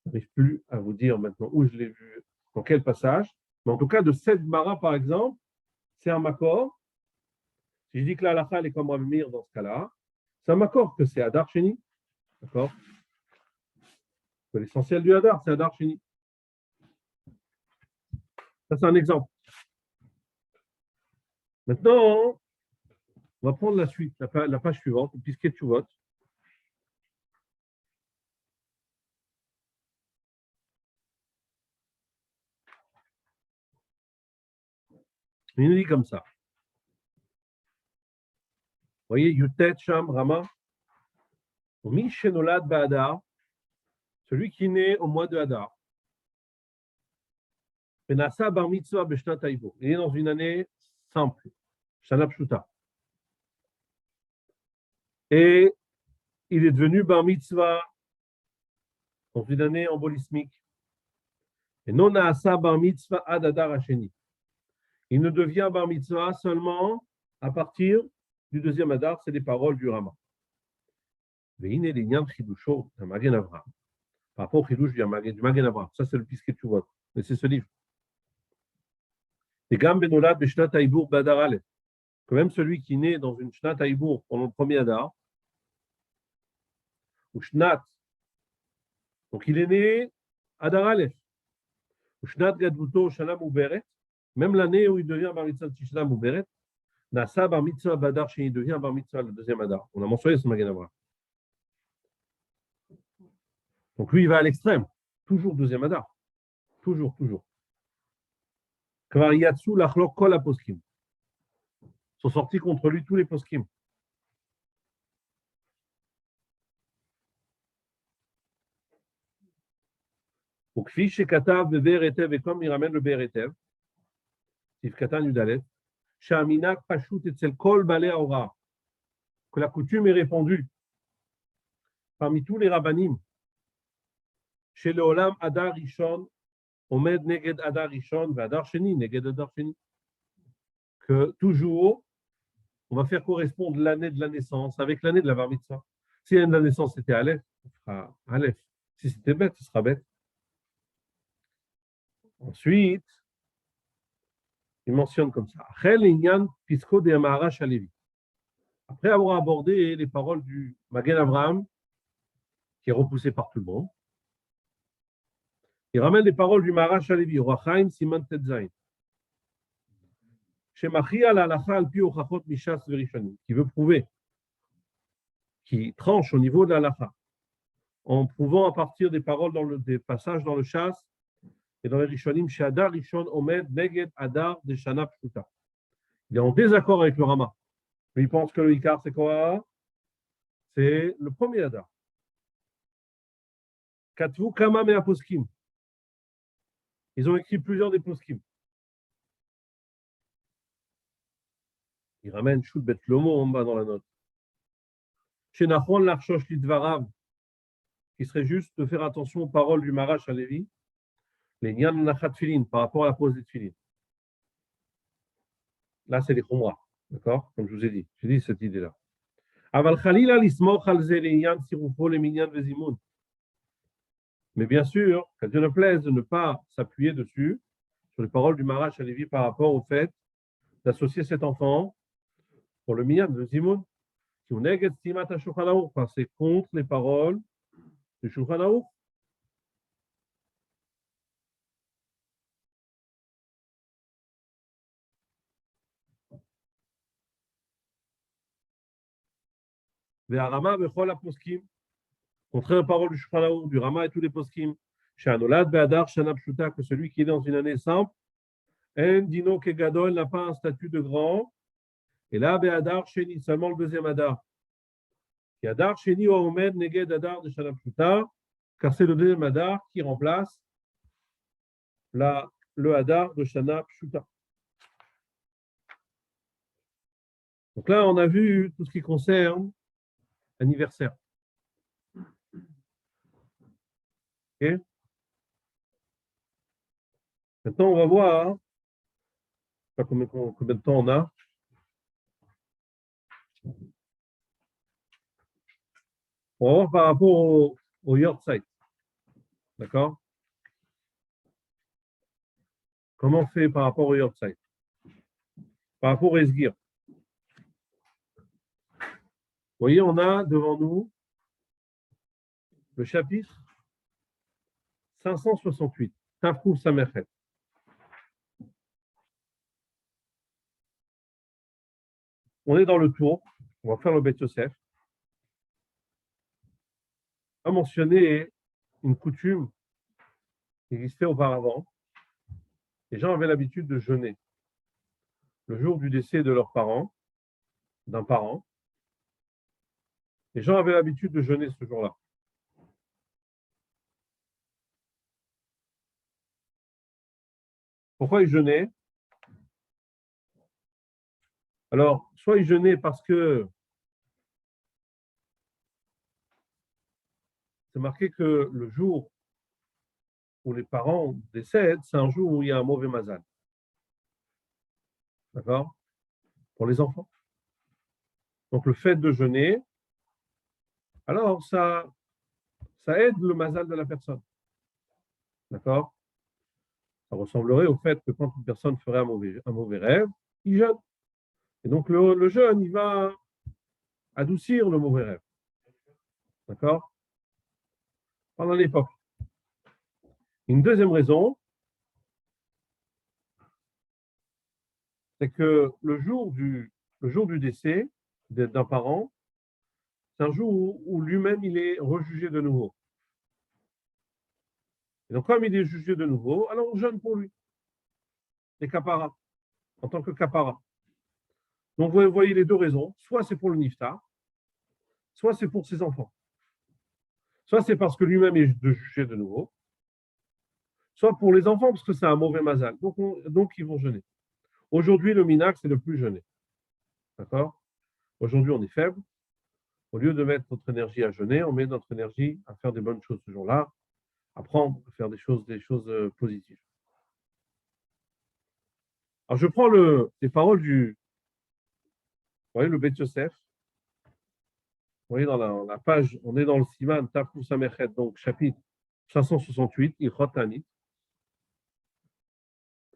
Je n'arrive plus à vous dire maintenant où je l'ai vu, dans quel passage. Mais en tout cas, de cette Mara, par exemple, c'est un makor. Si je dis que la halakha, elle est comme Rabbi Meir dans ce cas-là, c'est un makor que c'est Hadar Sheni. D'accord? C'est l'essentiel du Hadar, c'est Hadar Sheni. Ça, c'est un exemple. Maintenant, on va prendre la suite, la page suivante, puisque tu votes. Il nous dit comme ça. Vous voyez, Yutet, Sham, Rama. Mi Shenolad Ba'adar, celui qui est né au mois de Hadar. Benassa Bar Mitzvah Beshnat Haïbour. Il est dans une année simple, Shana Pshuta. Et il est devenu Bar Mitzvah dans une année embolismique. Et non Naasa Bar Mitzvah Ad Hadar Hasheni. Il ne devient Bar Mitzvah seulement à partir du deuxième Hadar, c'est les paroles du Rama. Veine l'Inyan Chidusho de Magen Avraham. Par rapport au Chidush du Magen Avraham. Ça, c'est le puisque tu vois. Mais c'est ce livre. Et Gam Benolad Beshnat Haïbour Badar Aleph. Que même celui qui naît dans une Shnat Haïbour pendant le premier Hadar, ou Shnat, donc il est né Hadar Aleph, ou Shnat Gadvuto Shana Mouberet, même l'année où il devient Bar Mitzvah Shana Mouberet, Nasa Bar Mitzvah Badar Sheni, il devient Bar Mitzvah le deuxième Hadar. On a mentionné ce Magen Avraham. Donc lui, il va à l'extrême. Toujours deuxième Hadar. Toujours, toujours. Kvar Yatsu Lachlok Kol HaPoskim. Sont sortis contre lui tous les poskim. Donc, fiche et Katav, Beber Etev, et comme il ramène le Beber Etev, Sif Katan Yudalet, Shaminak Pashut et Tzel Kol Bale Aura, que la coutume est répandue parmi tous les rabbanim, chez le Olam Adar Rishon, Omed Neged Adar Rishon, Adar Sheni, Neged Adar Sheni, que toujours, on va faire correspondre l'année de la naissance avec l'année de la Bar Mitzvah. Si l'année de la naissance c'était Aleph, ce sera Aleph. Si c'était bête, ce sera bête. Ensuite, il mentionne comme ça. Après avoir abordé les paroles du Magen Avraham, qui est repoussé par tout le monde, il ramène les paroles du Maharash Halevi, Rachaim Siman Tetzain. Shemachia al-halacha al-pi ochachot mishas verishanim, qui veut prouver, qui tranche au niveau de l'halacha, en prouvant à partir des paroles des passages dans le Shas et dans les Rishonim, chez Adar Rishon Omed Neged Adar de Shana Pshuta. Il est en désaccord avec le Rama. Mais il pense que le Ikar, c'est quoi? C'est le premier Adar. Katvu Kama Mea Poskim. Ils ont écrit plusieurs des Poskim. Il ramène Shut Bet Lomo en bas dans la note. Chez Nachon Larchosh Lidvarav, qui serait juste de faire attention aux paroles du Maharash Halevi, les Nyan Nachat Tfilin, par rapport à la pose des Tfilin. Là, c'est les Khumra, d'accord? Comme je vous ai dit, j'ai dit cette idée-là. Aval Khalila l'ismoch al ze le'inyan sirufo le minyan vezimoun. Mais bien sûr, qu'à Dieu ne plaise de ne pas s'appuyer dessus, sur les paroles du Maharash Halevi par rapport au fait d'associer cet enfant pour le minyan vezimoun, qui on est estimat à Shulchan Aruch, parce que c'est contre les paroles du Shulchan Aruch. Ve'arama bechol ha-poskim, contraire aux paroles du Shulchan Aruch, du Rama et tous les poskim, she'anolad be'adar shana pshuta, que celui qui est dans une année simple, en dino kegadol, n'a pas un statut de grand, et là be'adar sheni, seulement le deuxième adar. Et adar sheni wa omed neged adar de shana pshuta, car c'est le deuxième adar qui remplace le hadar de shana pshuta. Donc là, on a vu tout ce qui concerne anniversaire. Okay. Maintenant, on va voir, je ne sais pas combien de temps on a. On va voir par rapport au Yortzeit. D'accord? Comment on fait par rapport au Yortzeit? Par rapport au Esgir. Vous voyez, on a devant nous le chapitre 568, Tafrou Samerchet. On est dans le tour, on va faire le Beth Yosef. On va mentionner une coutume qui existait auparavant. Les gens avaient l'habitude de jeûner le jour du décès de leurs parents, d'un parent. Les gens avaient l'habitude de jeûner ce jour-là. Pourquoi ils jeûnaient? Alors, soit ils jeûnaient parce que c'est marqué que le jour où les parents décèdent, c'est un jour où il y a un mauvais mazal. D'accord? Pour les enfants. Donc, le fait de jeûner, alors ça aide le mazal de la personne. D'accord? Ça ressemblerait au fait que quand une personne ferait un mauvais rêve, il jeûne. Et donc, le jeûne, il va adoucir le mauvais rêve. D'accord? Pendant l'époque. Une deuxième raison, c'est que le jour du décès d'un parent, c'est un jour où lui-même, il est rejugé de nouveau. Et donc, comme il est jugé de nouveau, alors on jeûne pour lui. Les kapara, en tant que kapara. Donc, vous voyez les deux raisons. Soit c'est pour le niftar, soit c'est pour ses enfants. Soit c'est parce que lui-même est jugé de nouveau, soit pour les enfants parce que c'est un mauvais mazal. Donc ils vont jeûner. Aujourd'hui, le minac, c'est de plus jeûner. D'accord? Aujourd'hui, on est faible. Au lieu de mettre notre énergie à jeûner, on met notre énergie à faire des bonnes choses ce jour-là, à prendre, à faire des choses positives. Alors, je prends les paroles vous voyez, le Beth Yosef. Vous voyez, dans la page, on est dans le Siman, Tafrou Samerchet, donc chapitre 568, Ilchot Tanit.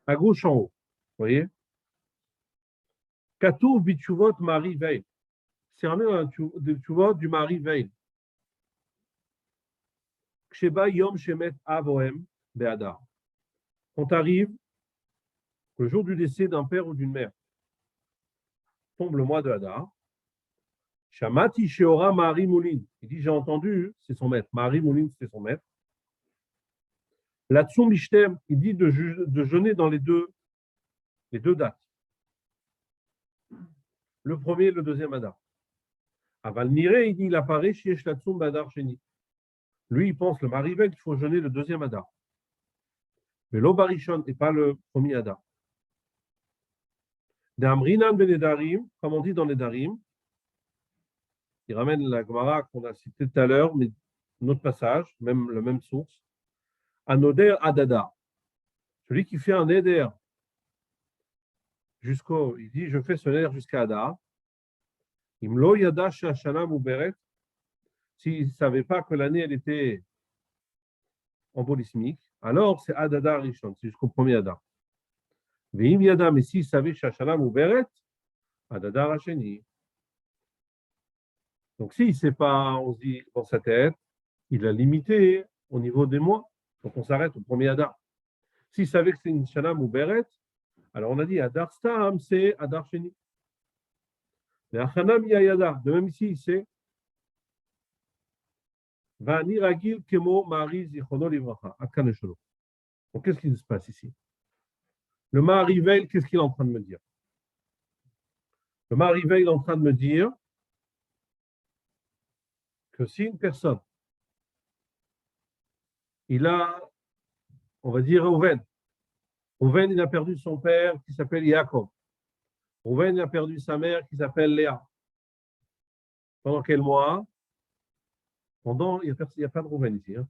À gauche en haut, vous voyez? Katouf Bitchuvot Marie Veil. C'est ramené dans le Tchuvot du Marie Veil. Ksheba Yom Shemet Avohem Be'adar. Quand arrive le jour du décès d'un père ou d'une mère, tombe le mois de Hadar. Shamati Sheora Marie Moulin. Il dit, j'ai entendu, c'est son maître. Marie Moulin, c'est son maître. Latsum Bishtem, il dit de jeûner dans les deux dates. Le premier et le deuxième Hadar. Aval Nire, il dit, il apparaît chez Latsum Badar Sheni. Lui, il pense, le Marivel, qu'il faut jeûner le deuxième Hadar. Mais l'Obarishon n'est pas le premier Hadar. D'Amrinan ben Nedarim, comme on dit dans les Darim, il ramène la Gemara qu'on a citée tout à l'heure, mais notre passage, même la même source. Anoder Adada. Celui qui fait un Neder il dit, je fais ce Neder jusqu'à Hadar. Imlo Yada Shashana Muberet. S'il ne savait pas que l'année, elle était embolismique, alors c'est Adada Rishon, c'est jusqu'au premier Hadar. Veim Yada, mais s'il savait Shashana Muberet, Adada Rasheni. Donc, s'il ne sait pas, on se dit dans sa tête, il a limité au niveau des mois. Donc, on s'arrête au premier Hadar. S'il savait que c'est une Shana Muberet, alors on a dit Hadar Stam, c'est Hadar Sheni. Mais Achanam Yayadar, de même ici, c'est Vani Ragil Kemo Mari Zichono Livracha, Akanesholo. Donc, qu'est-ce qui se passe ici? Le Maharivel, qu'est-ce qu'il est en train de me dire? Le Maharivel est en train de me dire que si une personne, il a, on va dire, Rouven, il a perdu son père qui s'appelle Yaakov. Rouven, il a perdu sa mère qui s'appelle Léa. Pendant quel mois? Il n'y a pas de Rouven ici. Hein.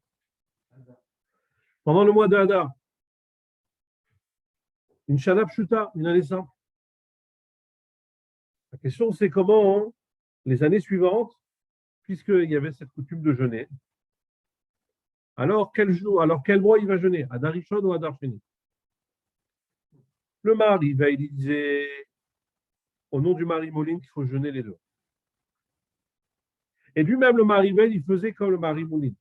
Pendant le mois de Hadar. Une Shana Pshuta, une année simple. La question, c'est comment, les années suivantes, puisqu'il y avait cette coutume de jeûner, alors quel mois il va jeûner? Hadar Rishon ou Hadar Sheni? Le mari, il disait, au nom du mari Moline, qu'il faut jeûner les deux. Et lui-même, le mari il faisait comme le mari Moline.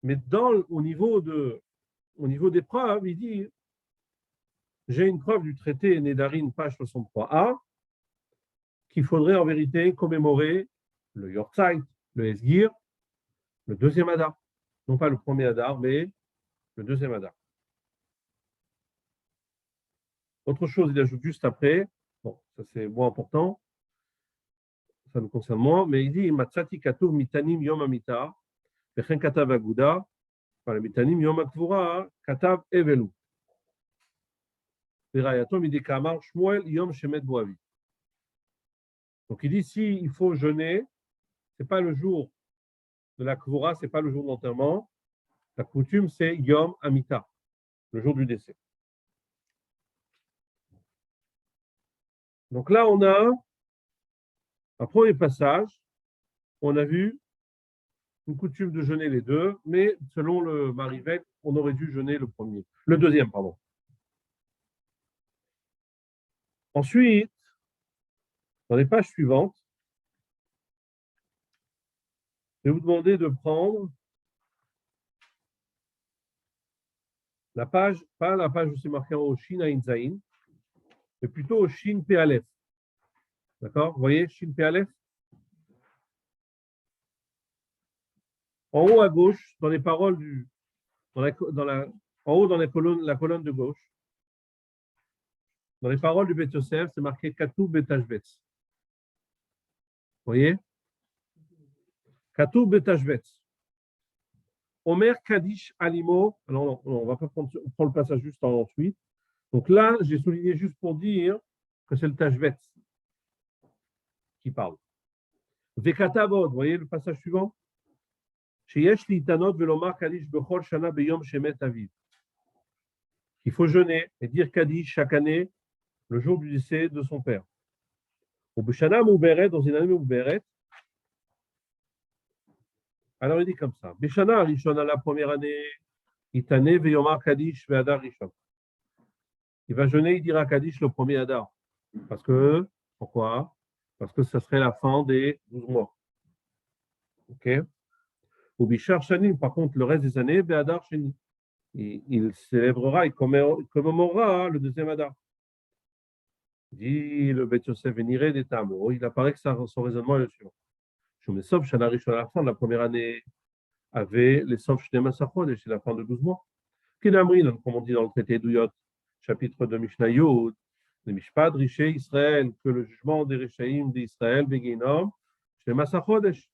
Mais au niveau des preuves, il dit, j'ai une preuve du traité Nédarim, page 63a, qu'il faudrait en vérité commémorer le Yortzeit, le Esgir, le deuxième Adar. Non pas le premier Adar, mais le deuxième Adar. Autre chose, il ajoute juste après, bon, ça c'est moins important, ça nous concerne moins, mais il dit Matsati Katuv Mitanim Yom Amita, Vechen Katav Aguda, par Mitanim Yom Akvura, Katav Evelu. Verayatom Idikamar Shmuel Yom Shemet Boavi. Donc il dit si il faut jeûner, ce n'est pas le jour de la Kvura, ce n'est pas le jour de l'enterrement. La coutume, c'est Yom Amita, le jour du décès. Donc là, on a un premier passage. On a vu une coutume de jeûner les deux, mais selon le Marivet, on aurait dû jeûner le deuxième, pardon. Ensuite, dans les pages suivantes, je vais vous demander de prendre la page, pas la page où c'est marqué en haut, Shin Ain Zain, mais plutôt au Shin Pe Aleph. D'accord? Vous voyez, Shin Pe Aleph? En haut à gauche, dans les paroles en haut dans la colonne de gauche, dans les paroles du Bet Yosef, c'est marqué Katou Betashbetz. Vous voyez? Katou Betashbetz. Omer Kadish Alimo. Alors, non, on va pas prendre le passage juste ensuite. Donc là, j'ai souligné juste pour dire que c'est le Tashbetz qui parle. Vekatavod, vous voyez le passage suivant? Sheyesh litanot velomar Kadish bechol shana beyom shemet aviv. Il faut jeûner et dire Kadish chaque année, le jour du décès de son père. Au Beshana Mouberet, dans une année Mouberet, alors il dit comme ça. Beshana Rishon à la première année, Itane veyomar Kadish ve'adar Rishon. Il va jeûner, il dira Kadish le premier Adar. Pourquoi? Parce que ça serait la fin des 12 mois. Ok? Au Bishar Shanim, par contre, le reste des années, ve'adar Sheni. Il célébrera, il commémorera le deuxième Adar. Dit le Bet Yosef Véniré des Tamo. Il apparaît que son raisonnement est le suivant. Je me sauve, Shana Rishon à la fin de la première année avait les sauf Shnema Sachod, et c'est la fin de 12 mois. Kinamri, comme on dit dans le traité d'Ouyot, chapitre de Mishnah Yod, le Mishpad Riché Israël, que le jugement des Rishaïm d'Israël, Beginom, Shnema Sachodesh.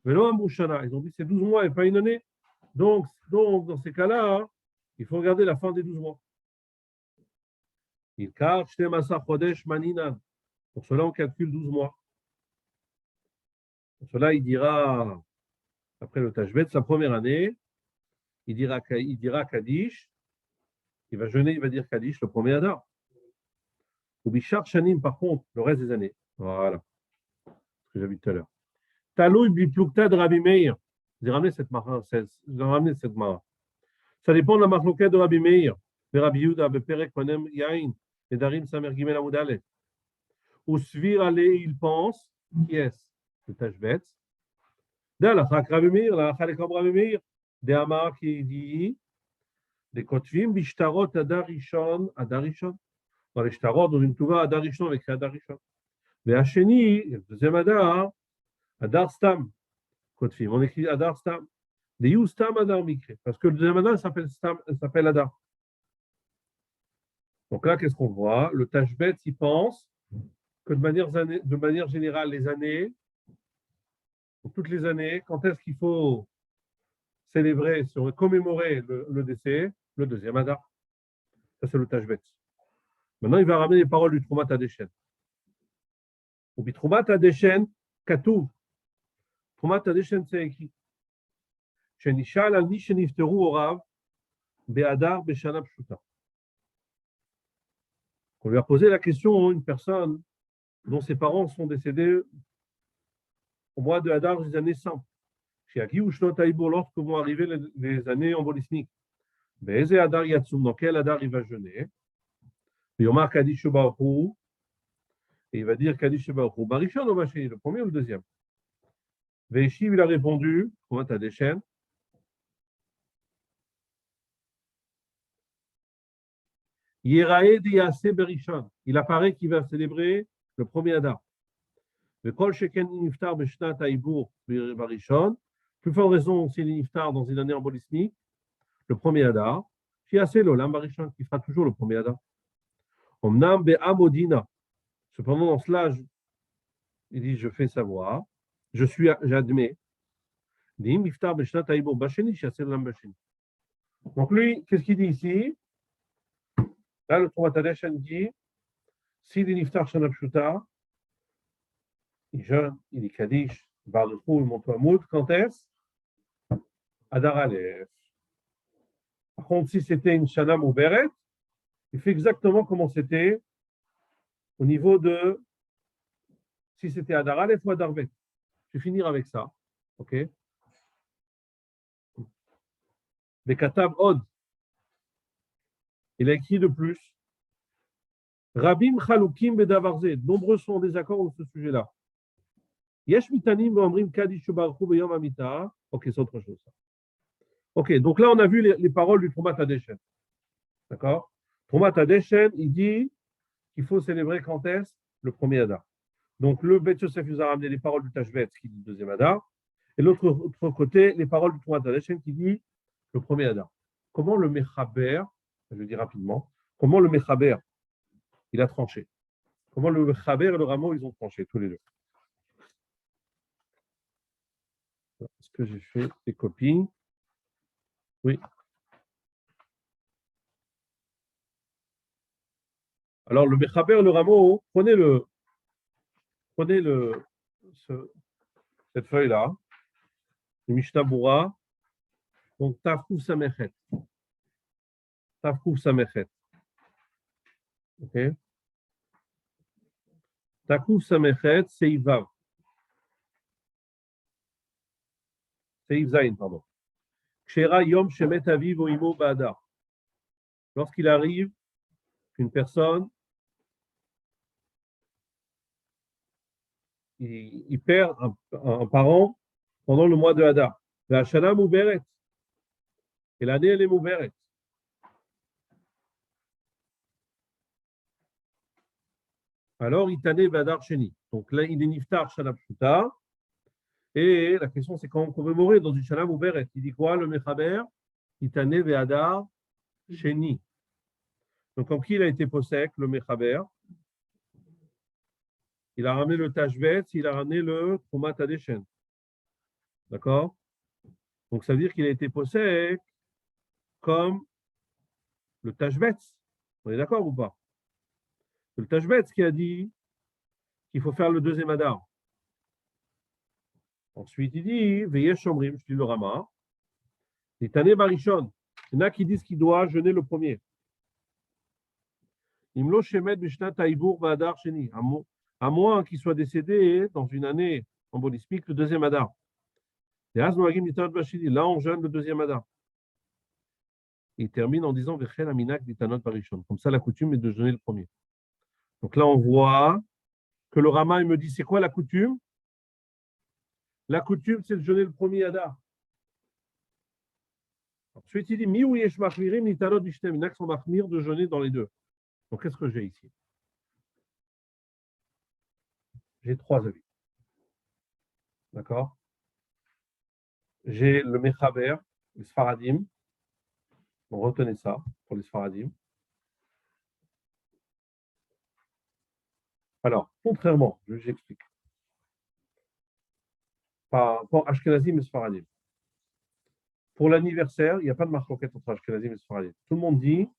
Velo Ambushana, ils ont dit c'est 12 mois et pas une année. Donc dans ces cas-là, il faut regarder la fin des 12 mois. Il car Shnema Sachodesh Maninan. Pour cela, on calcule 12 mois. Pour cela, il dira, après le Tashbet, sa première année, il dira Kaddish, il va jeûner, il va dire Kaddish le premier Adar. Ou Bishar Shanim, par contre, le reste des années. Voilà, ce que j'avais dit tout à l'heure. Taloui Biplukta de Rabbi Meir. J'ai ramené cette marque. Ça dépend de la marque de Rabbi Meir. De Rabbi Yuda, Beperek, Panem, Yain, et Darim, Samer, Gimel, Amoudale. Ou Svir, allez, il pense, qui est-ce? Le Tashbet. D'Alachak Rabbi Meir, l'Alachak Rabbi Meir. Des Amar qui dit des Kotvim, Bishtarot, Adarishon. Dans les Shtarot, dans une Touva, Adarishon avec Adarishon. Mais Hacheni, le deuxième Adar, Adar Stam. Kotvim, on écrit Adar Stam. Des You Stam Adar Mikre. Parce que le deuxième Adar s'appelle Adar. Donc là, qu'est-ce qu'on voit? Le Tashbet, il pense que de manière générale, les années, pour toutes les années, quand est-ce qu'il faut célébrer, commémorer le décès? Le deuxième Adar. Ça, c'est le Tashbet. Maintenant, il va ramener les paroles du Troumat Adeshen. Au Troumat Adeshen, Katou. Troumat Adeshen, c'est écrit. Shenishal al mi shenifteru orav be'adar be'shana pshuta. On lui a posé la question à une personne dont ses parents sont décédés au mois de Hadar des années 100. Chez Aki ou Shnot Haïbo, lorsque vont arriver les années embolismiques. Be'eze Hadar Yatsum, dans quel Hadar il va jeûner? Et Yomar Kadish Baruch, et il va dire Kadish Baruch. Barishon ou Bachini, le premier ou le deuxième? Ve'eshiv, il a répondu, comment t'as des chaînes? Yerae Deyase Berishon. Il apparaît qu'il va célébrer le premier Adar. Le Kol Sheken Niftar Beshnat Haïbour Barishon. Plus forte raison s'il est Niftar dans une année embolismique, le premier Adar. Shiase Lolam Barishon, qui fera toujours le premier Adar. Omnam Be'amodina. Cependant, dans cela, il dit, je fais savoir, j'admets. Dim Niftar Beshnat Haïbour Basheni, Shiase Lolam Basheni. Donc lui, qu'est-ce qu'il dit ici? Là, le Tromat Hadeshen dit, s'il est Niftar Shana Pshuta, il jeûne, il est Kaddish, il parle de trou, il monte à Moud, quand est-ce? Adar Aleph. Par contre, si c'était une Shana Mouberet, il fait exactement comment c'était au niveau de, si c'était Adar Aleph ou Adar Bet. Je vais finir avec ça. OK? Bekatab Od. Il a écrit de plus. Rabim Chaloukim Bedavarze. Nombreux sont en désaccord sur ce sujet-là. Yesh Mitanim V'Omrim Kaddish Baruch Hu B'Yom Hamita. OK, c'est autre chose. OK, donc là, on a vu les paroles du Tromat Hadeshen. D'accord? Tromat Hadeshen, il dit qu'il faut célébrer quand est-ce? Le premier Adar. Donc, le Bet Yosef nous a ramené les paroles du Tashbet, qui dit le deuxième Adar. Et l'autre côté, les paroles du Tromat Hadeshen, qui dit le premier Adar. Comment le Mechaber, je le dis rapidement, comment le Mechaber, il a tranché? Comment le Mechaber et le Rameau, ils ont tranché, tous les deux? Est-ce que j'ai fait des copies? Oui. Alors, le Mechaber et le Rameau, prenez cette feuille-là, le Mishnah Bura, donc Tafkouf Samechet. Tafkouf Samechet. OK? Tafkouf Samechet, c'est Ivav. C'est Ivzaïn, pardon. Kshera Yom Shemet Aviv Oimo Ba'adar. Lorsqu'il arrive qu'une personne, il perd un parent pendant le mois de Hadar. La Shana Mouberet. Et l'année, elle est Mouberet. Alors, Itane Badar Sheni. Donc là, il est Niftar Shana Pshuta. Et la question, c'est comment commémorer dans une Shana Mouberet. Il dit quoi, le Mechaber? Itane Ve'adar Sheni. Donc, comme qui il a été possèque, le Mechaber? Il a ramené le Tashbet, il a ramené le Tromat Hadeshen. D'accord? Donc, ça veut dire qu'il a été possèque comme le Tashbet. On est d'accord ou pas? C'est le Tashbet qui a dit qu'il faut faire le deuxième Adar. Ensuite, il dit, Veillez Shomrim, je dis le Rama. Et Tane Barishon. Il y en a qui disent qu'il doit jeûner le premier. Imlo Shemet Bishnat Haïbour Ba'adar Sheni. À moins qu'il soit décédé dans une année embolismique, le deuxième Adar. Et là, on jeûne le deuxième Adar. Il termine en disant Vechel Aminak Ditanot Barishon. Comme ça, la coutume est de jeûner le premier. Donc là, on voit que le Rama, il me dit, c'est quoi la coutume? La coutume, c'est de jeûner le premier Adar. Ensuite, il dit, Mi ou yesh machmirim nitanot bishtem. Il y en a qui sont machmir de jeûner dans les deux. Donc, qu'est-ce que j'ai ici? J'ai trois avis. D'accord? J'ai le Mechaber, le Sfaradim. On retenait ça pour les Sfaradim. Alors, contrairement, j'explique. Par rapport à Ashkenazim et Sfaradim. Pour l'anniversaire, il n'y a pas de marque entre Ashkenazim et Sfaradim. Tout le monde dit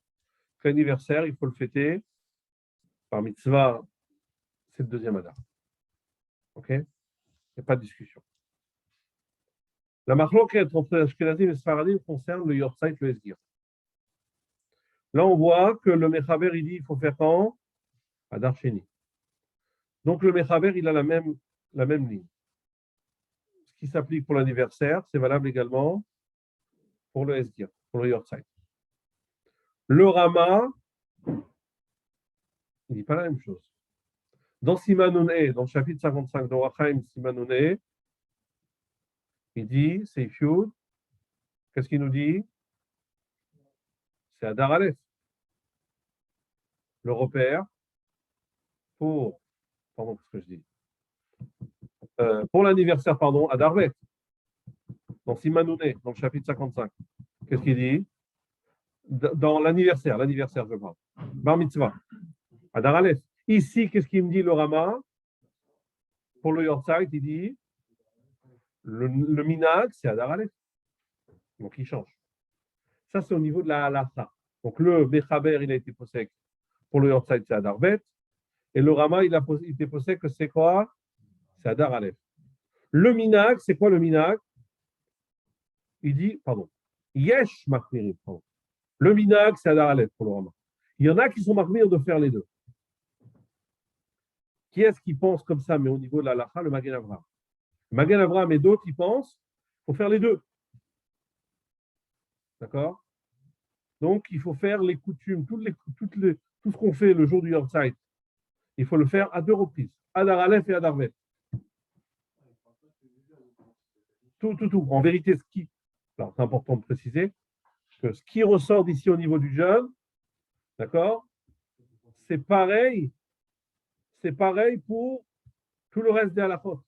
que l'anniversaire, il faut le fêter par mitzvah, c'est le deuxième Adar. OK? Il n'y a pas de discussion. La marloquette entre Ashkenazim et Sfaradim concerne le Yortzeit, le Esgir. Là, on voit que le Mechaber, il dit il faut faire quand? Adar Sheni. Donc, le Mechaber, il a la même ligne. Ce qui s'applique pour l'anniversaire, c'est valable également pour le Esgir, pour le Yortzeit. Le Rama, il ne dit pas la même chose. Dans Simanouné, dans le chapitre 55 de Rachaim Simanouné, il dit, c'est Fiud. Qu'est-ce qu'il nous dit? C'est Adar Aleph. le repère pour, pardon, qu'est-ce que je dis? Pour l'anniversaire, pardon, à Darvet, dans Simanouné, dans le chapitre 55. Qu'est-ce qu'il dit? Dans l'anniversaire, je parle. Bar mitzvah, à Dar Aleph. Ici, qu'est-ce qu'il me dit le Rama? Pour le Yortzeit, il dit le minag, c'est à Dar Aleph. Donc, il change. Ça, c'est au niveau de la halakha. Donc, le Mechaber, il a été possède pour le Yortzeit, c'est à Darbet. Et le Rama, il a été possède que c'est quoi? C'est à Dar Aleph. Le minag, c'est quoi le minag? Il dit, pardon, Yesh Machmirim. Le minag, c'est à Dar Aleph pour le Rama. Il y en a qui sont Machmir de faire les deux. Qui est-ce qui pense comme ça, mais au niveau de la halakha, le Magen Avraham? Le Magen Avraham et d'autres, ils pensent qu'il faut faire les deux. D'accord? Donc, il faut faire les coutumes, tout ce qu'on fait le jour du Yortzeit, il faut le faire à deux reprises, à Dar Aleph et à Darvet. Tout. En vérité, alors c'est important de préciser que ce qui ressort d'ici au niveau du jeûne, d'accord, c'est pareil pour tout le reste des halachot,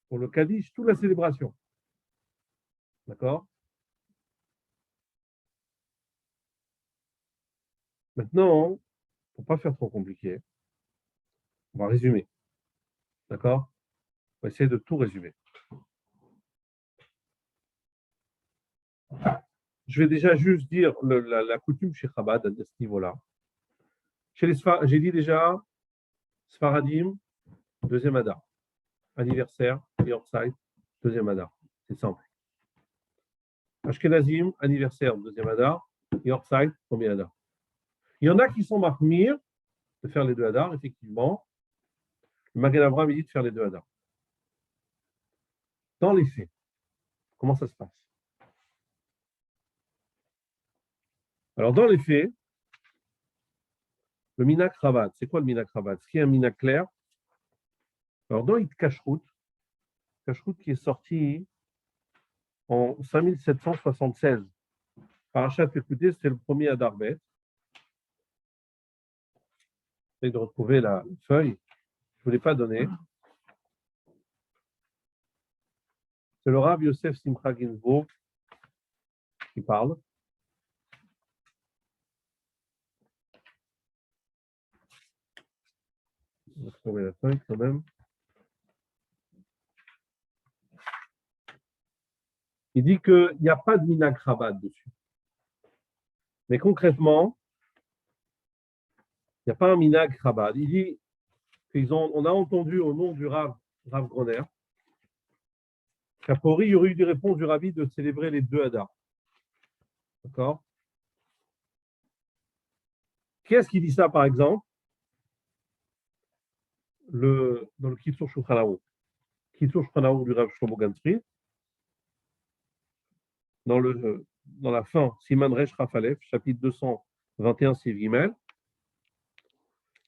pour le Kaddish, toute la célébration. D'accord? Maintenant, pour ne pas faire trop compliqué, on va résumer. D'accord? On va essayer de tout résumer. Je vais déjà juste dire la coutume chez Chabad à ce niveau-là. J'ai dit déjà, Sfaradim, deuxième Adar. Anniversaire, Yortzeit, deuxième Adar. C'est simple. Ashkenazim, anniversaire, deuxième Adar. Yortzeit, premier Adar. Il y en a qui sont mahmir de faire les deux Adar, effectivement. Le Magen Avraham dit de faire les deux Adar. Dans les faits, comment ça se passe? Alors, dans les faits, le Minak Ravat, c'est quoi le Minak Ravat? Ce qui est un Minak clair. Alors, dans It Kashrut qui est sorti en 5776, Parachat Pekudé, c'était le premier Adar Bet. J'essaie de retrouver la feuille. Je ne vous l'ai pas donnée. C'est le Rav Yosef Simcha Ginsburg qui parle. On va trouver la feuille quand même. Il dit qu'il n'y a pas de Minak Rabat dessus. Mais concrètement, il n'y a pas un Minak Rabat. Il dit on a entendu au nom du Rav Groner qu'à Pori, il y aurait eu des réponses du Rabbi de célébrer les deux Hadar. D'accord? Qui est-ce qui dit ça, par exemple? Dans le Kitsur Shulchan Aruch. Kitsur Shulchan Aruch du Rav Shlomo Ganzfried. Dans la fin, Siman Resh Rafalef, chapitre 221, Siv Gimel,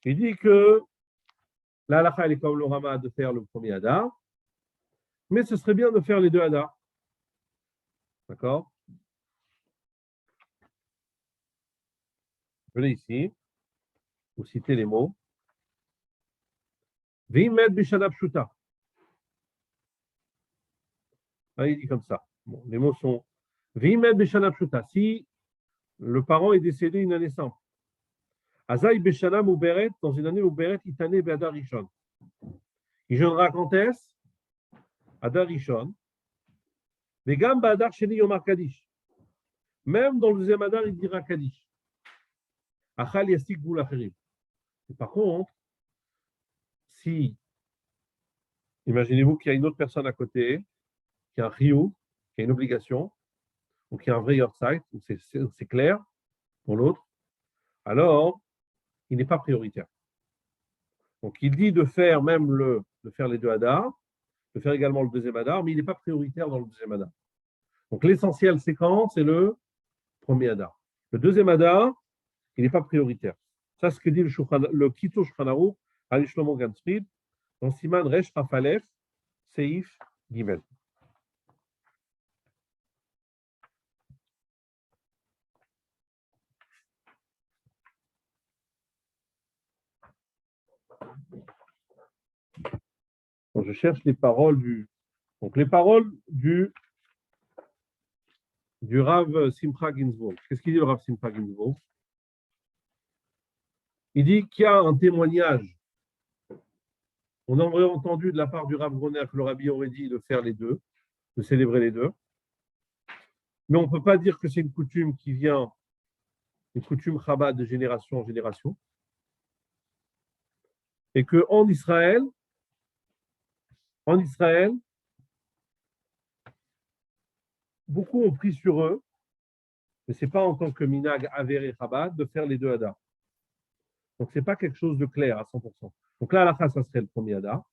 il dit que la halakha, elle est comme le Rama de faire le premier Hadar, mais ce serait bien de faire les deux Hadar. D'accord? Je l'ai ici. Vous citez les mots. Vimed Bishana Pshuta. Il dit comme ça. Bon, les mots sont Vimed Bishana Pshuta. Si le parent est décédé une année simple. Azaï Bishana Mouberet, dans une année Mouberet, Itane Be'adar Rishon. Il jeûnera quand est-ce? Adar Rishon. Vegam Ba'adar Sheni Yomar Kaddish. Même dans le deuxième Adar, il dira Kaddish. Achal Yastik Boul Acherim. Par contre, si, imaginez-vous qu'il y a une autre personne à côté, qui a un riou, qui a une obligation, ou qui a un vrai Yortzeit, où c'est clair pour l'autre, alors il n'est pas prioritaire. Donc il dit de faire de faire les deux Hadar, de faire également le deuxième Hadar, mais il n'est pas prioritaire dans le deuxième Hadar. Donc l'essentiel, c'est quand? C'est le premier Hadar. Le deuxième Hadar, il n'est pas prioritaire. Ça, c'est ce que dit le Kitsur Shulchan Aruch, Ali Shlomo Ganzfried, dans Siman Resh Rafalef, Seif Gimel. je cherche les paroles donc les paroles du Rav Simcha Ginsburg. Qu'est-ce qu'il dit le Rav Simcha Ginsburg? Il dit qu'il y a un témoignage. On aurait entendu de la part du Rav Groner que le Rabbi aurait dit de faire les deux, de célébrer les deux. Mais on ne peut pas dire que c'est une coutume qui vient, une coutume Chabad de génération en génération. Et qu'en Israël, beaucoup ont pris sur eux, mais ce n'est pas en tant que minag avéré Chabad, de faire les deux Hadar. Donc, ce n'est pas quelque chose de clair à 100%. Donc là, la ça serait le premier Hadar.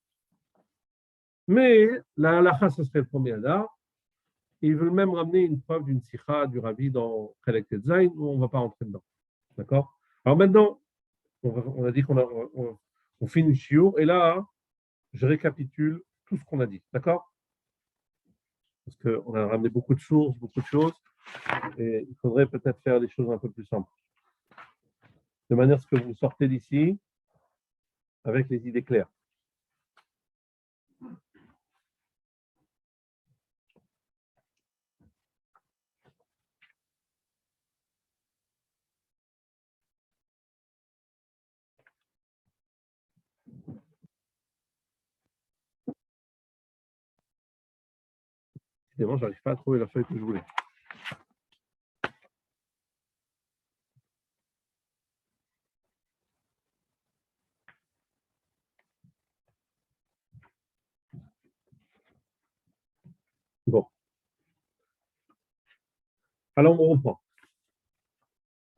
Mais la halakha, ça serait le premier Hadar. Ils veulent même ramener une preuve d'une sikha du Rabbi dans Chelek Tetzain, où on ne va pas rentrer dedans. D'accord? Alors maintenant, on a dit on finit le shiur, et là, je récapitule tout ce qu'on a dit. D'accord? Parce qu'on a ramené beaucoup de sources, beaucoup de choses, et il faudrait peut-être faire des choses un peu plus simples. De manière à ce que vous sortez d'ici avec les idées claires. Évidemment, je n'arrive pas à trouver la feuille que je voulais. Bon. Alors, on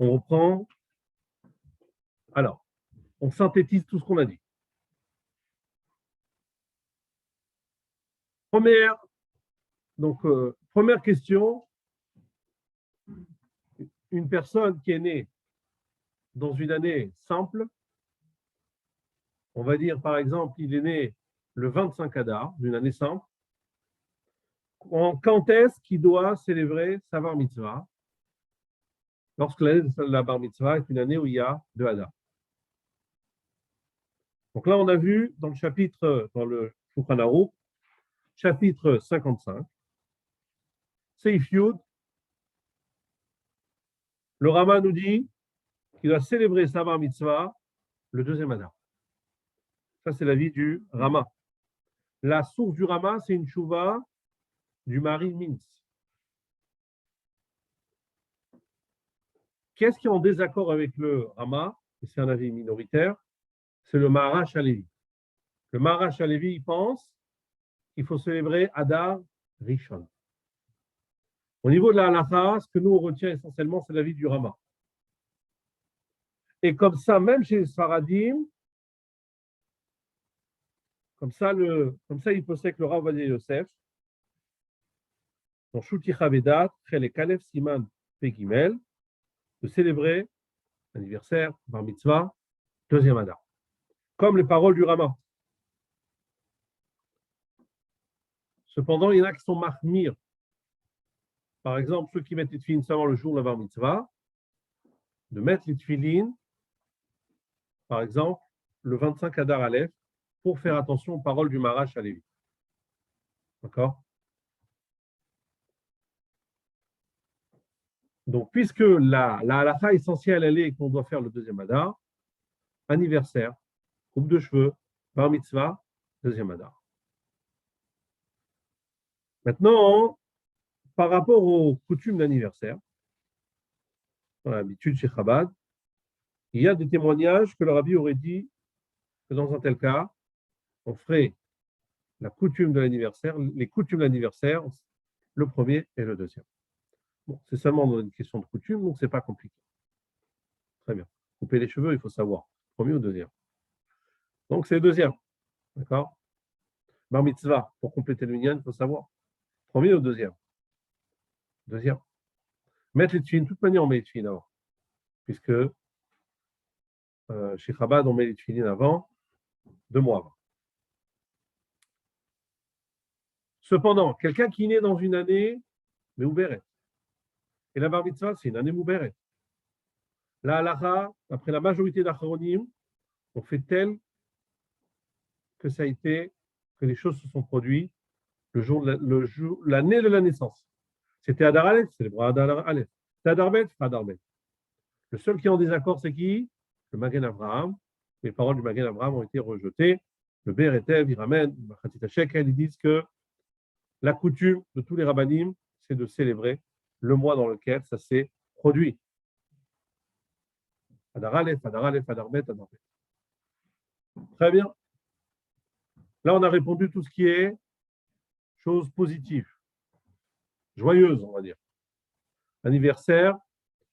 reprend. Alors, on synthétise tout ce qu'on a dit. Première question. Une personne qui est née dans une année simple, on va dire par exemple, il est né le 25 Adar, d'une année simple. Quand est-ce qu'il doit célébrer sa bar mitzvah? Lorsque l'année de la bar mitzvah est une année où il y a 2 Adar. Donc là, on a vu dans le chapitre, dans le Shulchan Aruch, chapitre 55, Seif Yud, le Rama nous dit qu'il doit célébrer sa bar mitzvah le 2e Adar. Ça, c'est l'avis du Rama. La source du Rama, c'est une chouva du Mari Mintz. Qu'est-ce qui est en désaccord avec le Rama? Et c'est un avis minoritaire, c'est le Maharash Halevi. Le Maharash Halevi, il pense qu'il faut célébrer Adar Rishon. Au niveau de la halakha, ce que nous on retient essentiellement, c'est l'avis du Rama. Et comme ça, même chez les Sfaradim, comme ça, il possède le Rav Ovadia Yosef, dans Shuti Chavedat, Chelek Kalef Siman Pegimel, de célébrer l'anniversaire, Bar Mitzvah, 2e Adar. Comme les paroles du Rama. Cependant, il y en a qui sont mahmir. Par exemple, ceux qui mettent les tefilines seulement le jour de la Bar Mitzvah, de mettre les tefilines, par exemple, le 25 Adar Aleph, pour faire attention aux paroles du Maharash Halevi. D'accord? Donc, puisque la halakha essentielle, elle est qu'on doit faire le 2e Adar, anniversaire, coupe de cheveux, bar mitzvah, 2e Adar. Maintenant, par rapport aux coutumes d'anniversaire, dans l'habitude chez Chabad, il y a des témoignages que le Rabbi aurait dit que dans un tel cas, on ferait la coutume de l'anniversaire, les coutumes d'anniversaire, le premier et le 2e. Bon, c'est seulement une question de coutume, donc ce n'est pas compliqué. Très bien. Couper les cheveux, il faut savoir. Premier ou 2e. Donc c'est le 2e. D'accord? Bar mitzvah, pour compléter le minyan, il faut savoir. Premier ou 2e? 2e. Mettre les tefilines, de toute manière, on met les tefilines avant. Puisque chez Chabad, on met les tefilines avant, 2 mois avant. Cependant, quelqu'un qui est né dans une année, mais ouberet. Et la bar mitzvah, c'est une année ouberet. La halakha, après la majorité d'Acharonim, on fait tel que ça a été que les choses se sont produites l'année de la naissance. C'était Adar Aleph, c'est le bras Adar Aleph. C'est Adar Bet, c'est Adar Bet. Le seul qui est en désaccord, c'est qui? Le Magen Avraham. Les paroles du Magen Avraham ont été rejetées. Le Beretev, il ramène, ils disent que la coutume de tous les rabbanim, c'est de célébrer le mois dans lequel ça s'est produit. Adar Aleph, Adar Aleph, Adar Bet, Adar Bet. Très bien. Là, on a répondu tout ce qui est chose positive, joyeuse, on va dire. Anniversaire,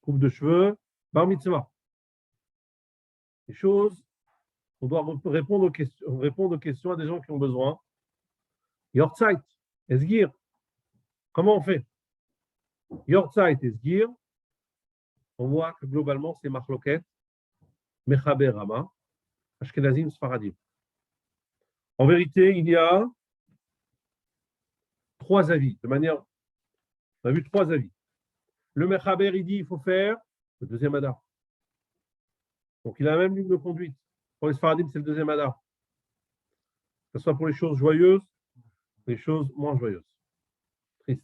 coupe de cheveux, bar mitzvah. Les choses, on doit répondre aux questions à des gens qui ont besoin. Yortzeit, Esgir. Comment on fait? Yortzeit, Esgir. On voit que globalement, c'est Machloket, Mechaber Rama, Ashkenazim, Sfaradim. En vérité, il y a 3 avis. On a vu 3 avis. Le Mechaber, il dit il faut faire le deuxième Adar. Donc, il a la même ligne de conduite. Pour les Sfaradim, c'est le deuxième Adar. Que ce soit pour les choses joyeuses, les choses moins joyeuses. Triste.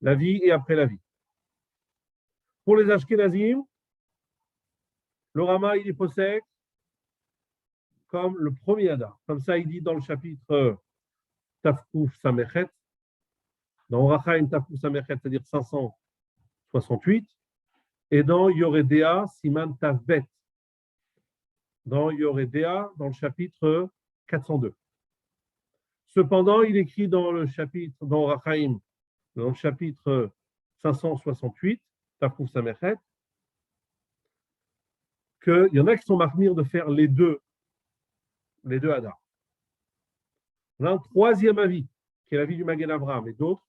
La vie et après la vie. Pour les Ashkenazim, le Rama, il est possède comme le premier Adar. Comme ça, il dit dans le chapitre Tafkouf Samechet, dans Orachaim Tafkouf Samechet, c'est-à-dire 568, et dans Yoredea Siman Tafbet, dans Yoredea, dans le chapitre 402. Cependant, il écrit dans le chapitre, dans Orachaim, dans le chapitre 568, Tafkouf Samechet, qu'il y en a qui sont marmires de faire les deux Hadar. On a un troisième avis, qui est l'avis du Magen Avraham et d'autres,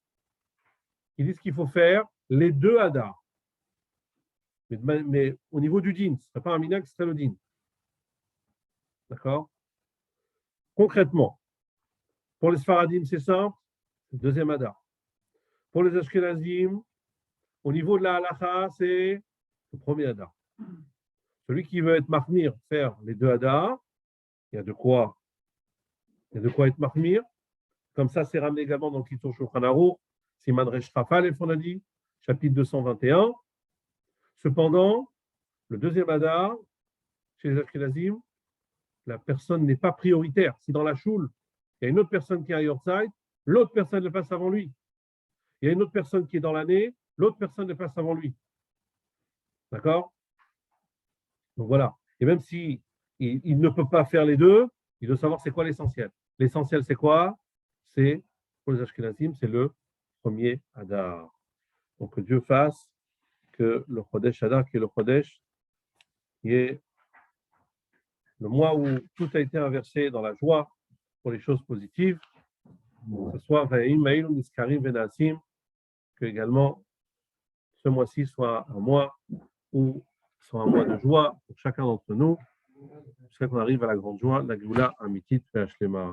qui disent qu'il faut faire les 2 Hadar. Mais au niveau du din, ce ne serait pas un minag, ce serait le din. D'accord? Concrètement, pour les Sfaradim, c'est simple, c'est le deuxième Hadar. Pour les Ashkenazim, au niveau de la halacha, c'est le premier Hadar. Celui qui veut être mahmir, faire les 2 Hadar, il y a de quoi être mahmir. Comme ça, c'est ramené également dans le Kitzur Shulchan Aruch, Siman Resh Rafal, on a dit, chapitre 221. Cependant, le deuxième Hadar, chez les Ashkenazim, la personne n'est pas prioritaire. Si dans la choule, il y a une autre personne qui est à Yortzeit, l'autre personne le passe avant lui. Il y a une autre personne qui est dans l'année, l'autre personne le passe avant lui. D'accord? Donc voilà. Et même si il ne peut pas faire les 2, il doit savoir c'est quoi l'essentiel. L'essentiel, c'est quoi? C'est, pour les Ashkenazim, c'est le premier Hadar. Donc que Dieu fasse que le Chodesh Hadar, qui est le Chodesh, qui est le mois où tout a été inversé dans la joie pour les choses positives, que ce soit que également ce mois-ci soit un mois de joie pour chacun d'entre nous, jusqu'à qu'on arrive à la grande joie, la Géoula Amitit Ve'Ashlema.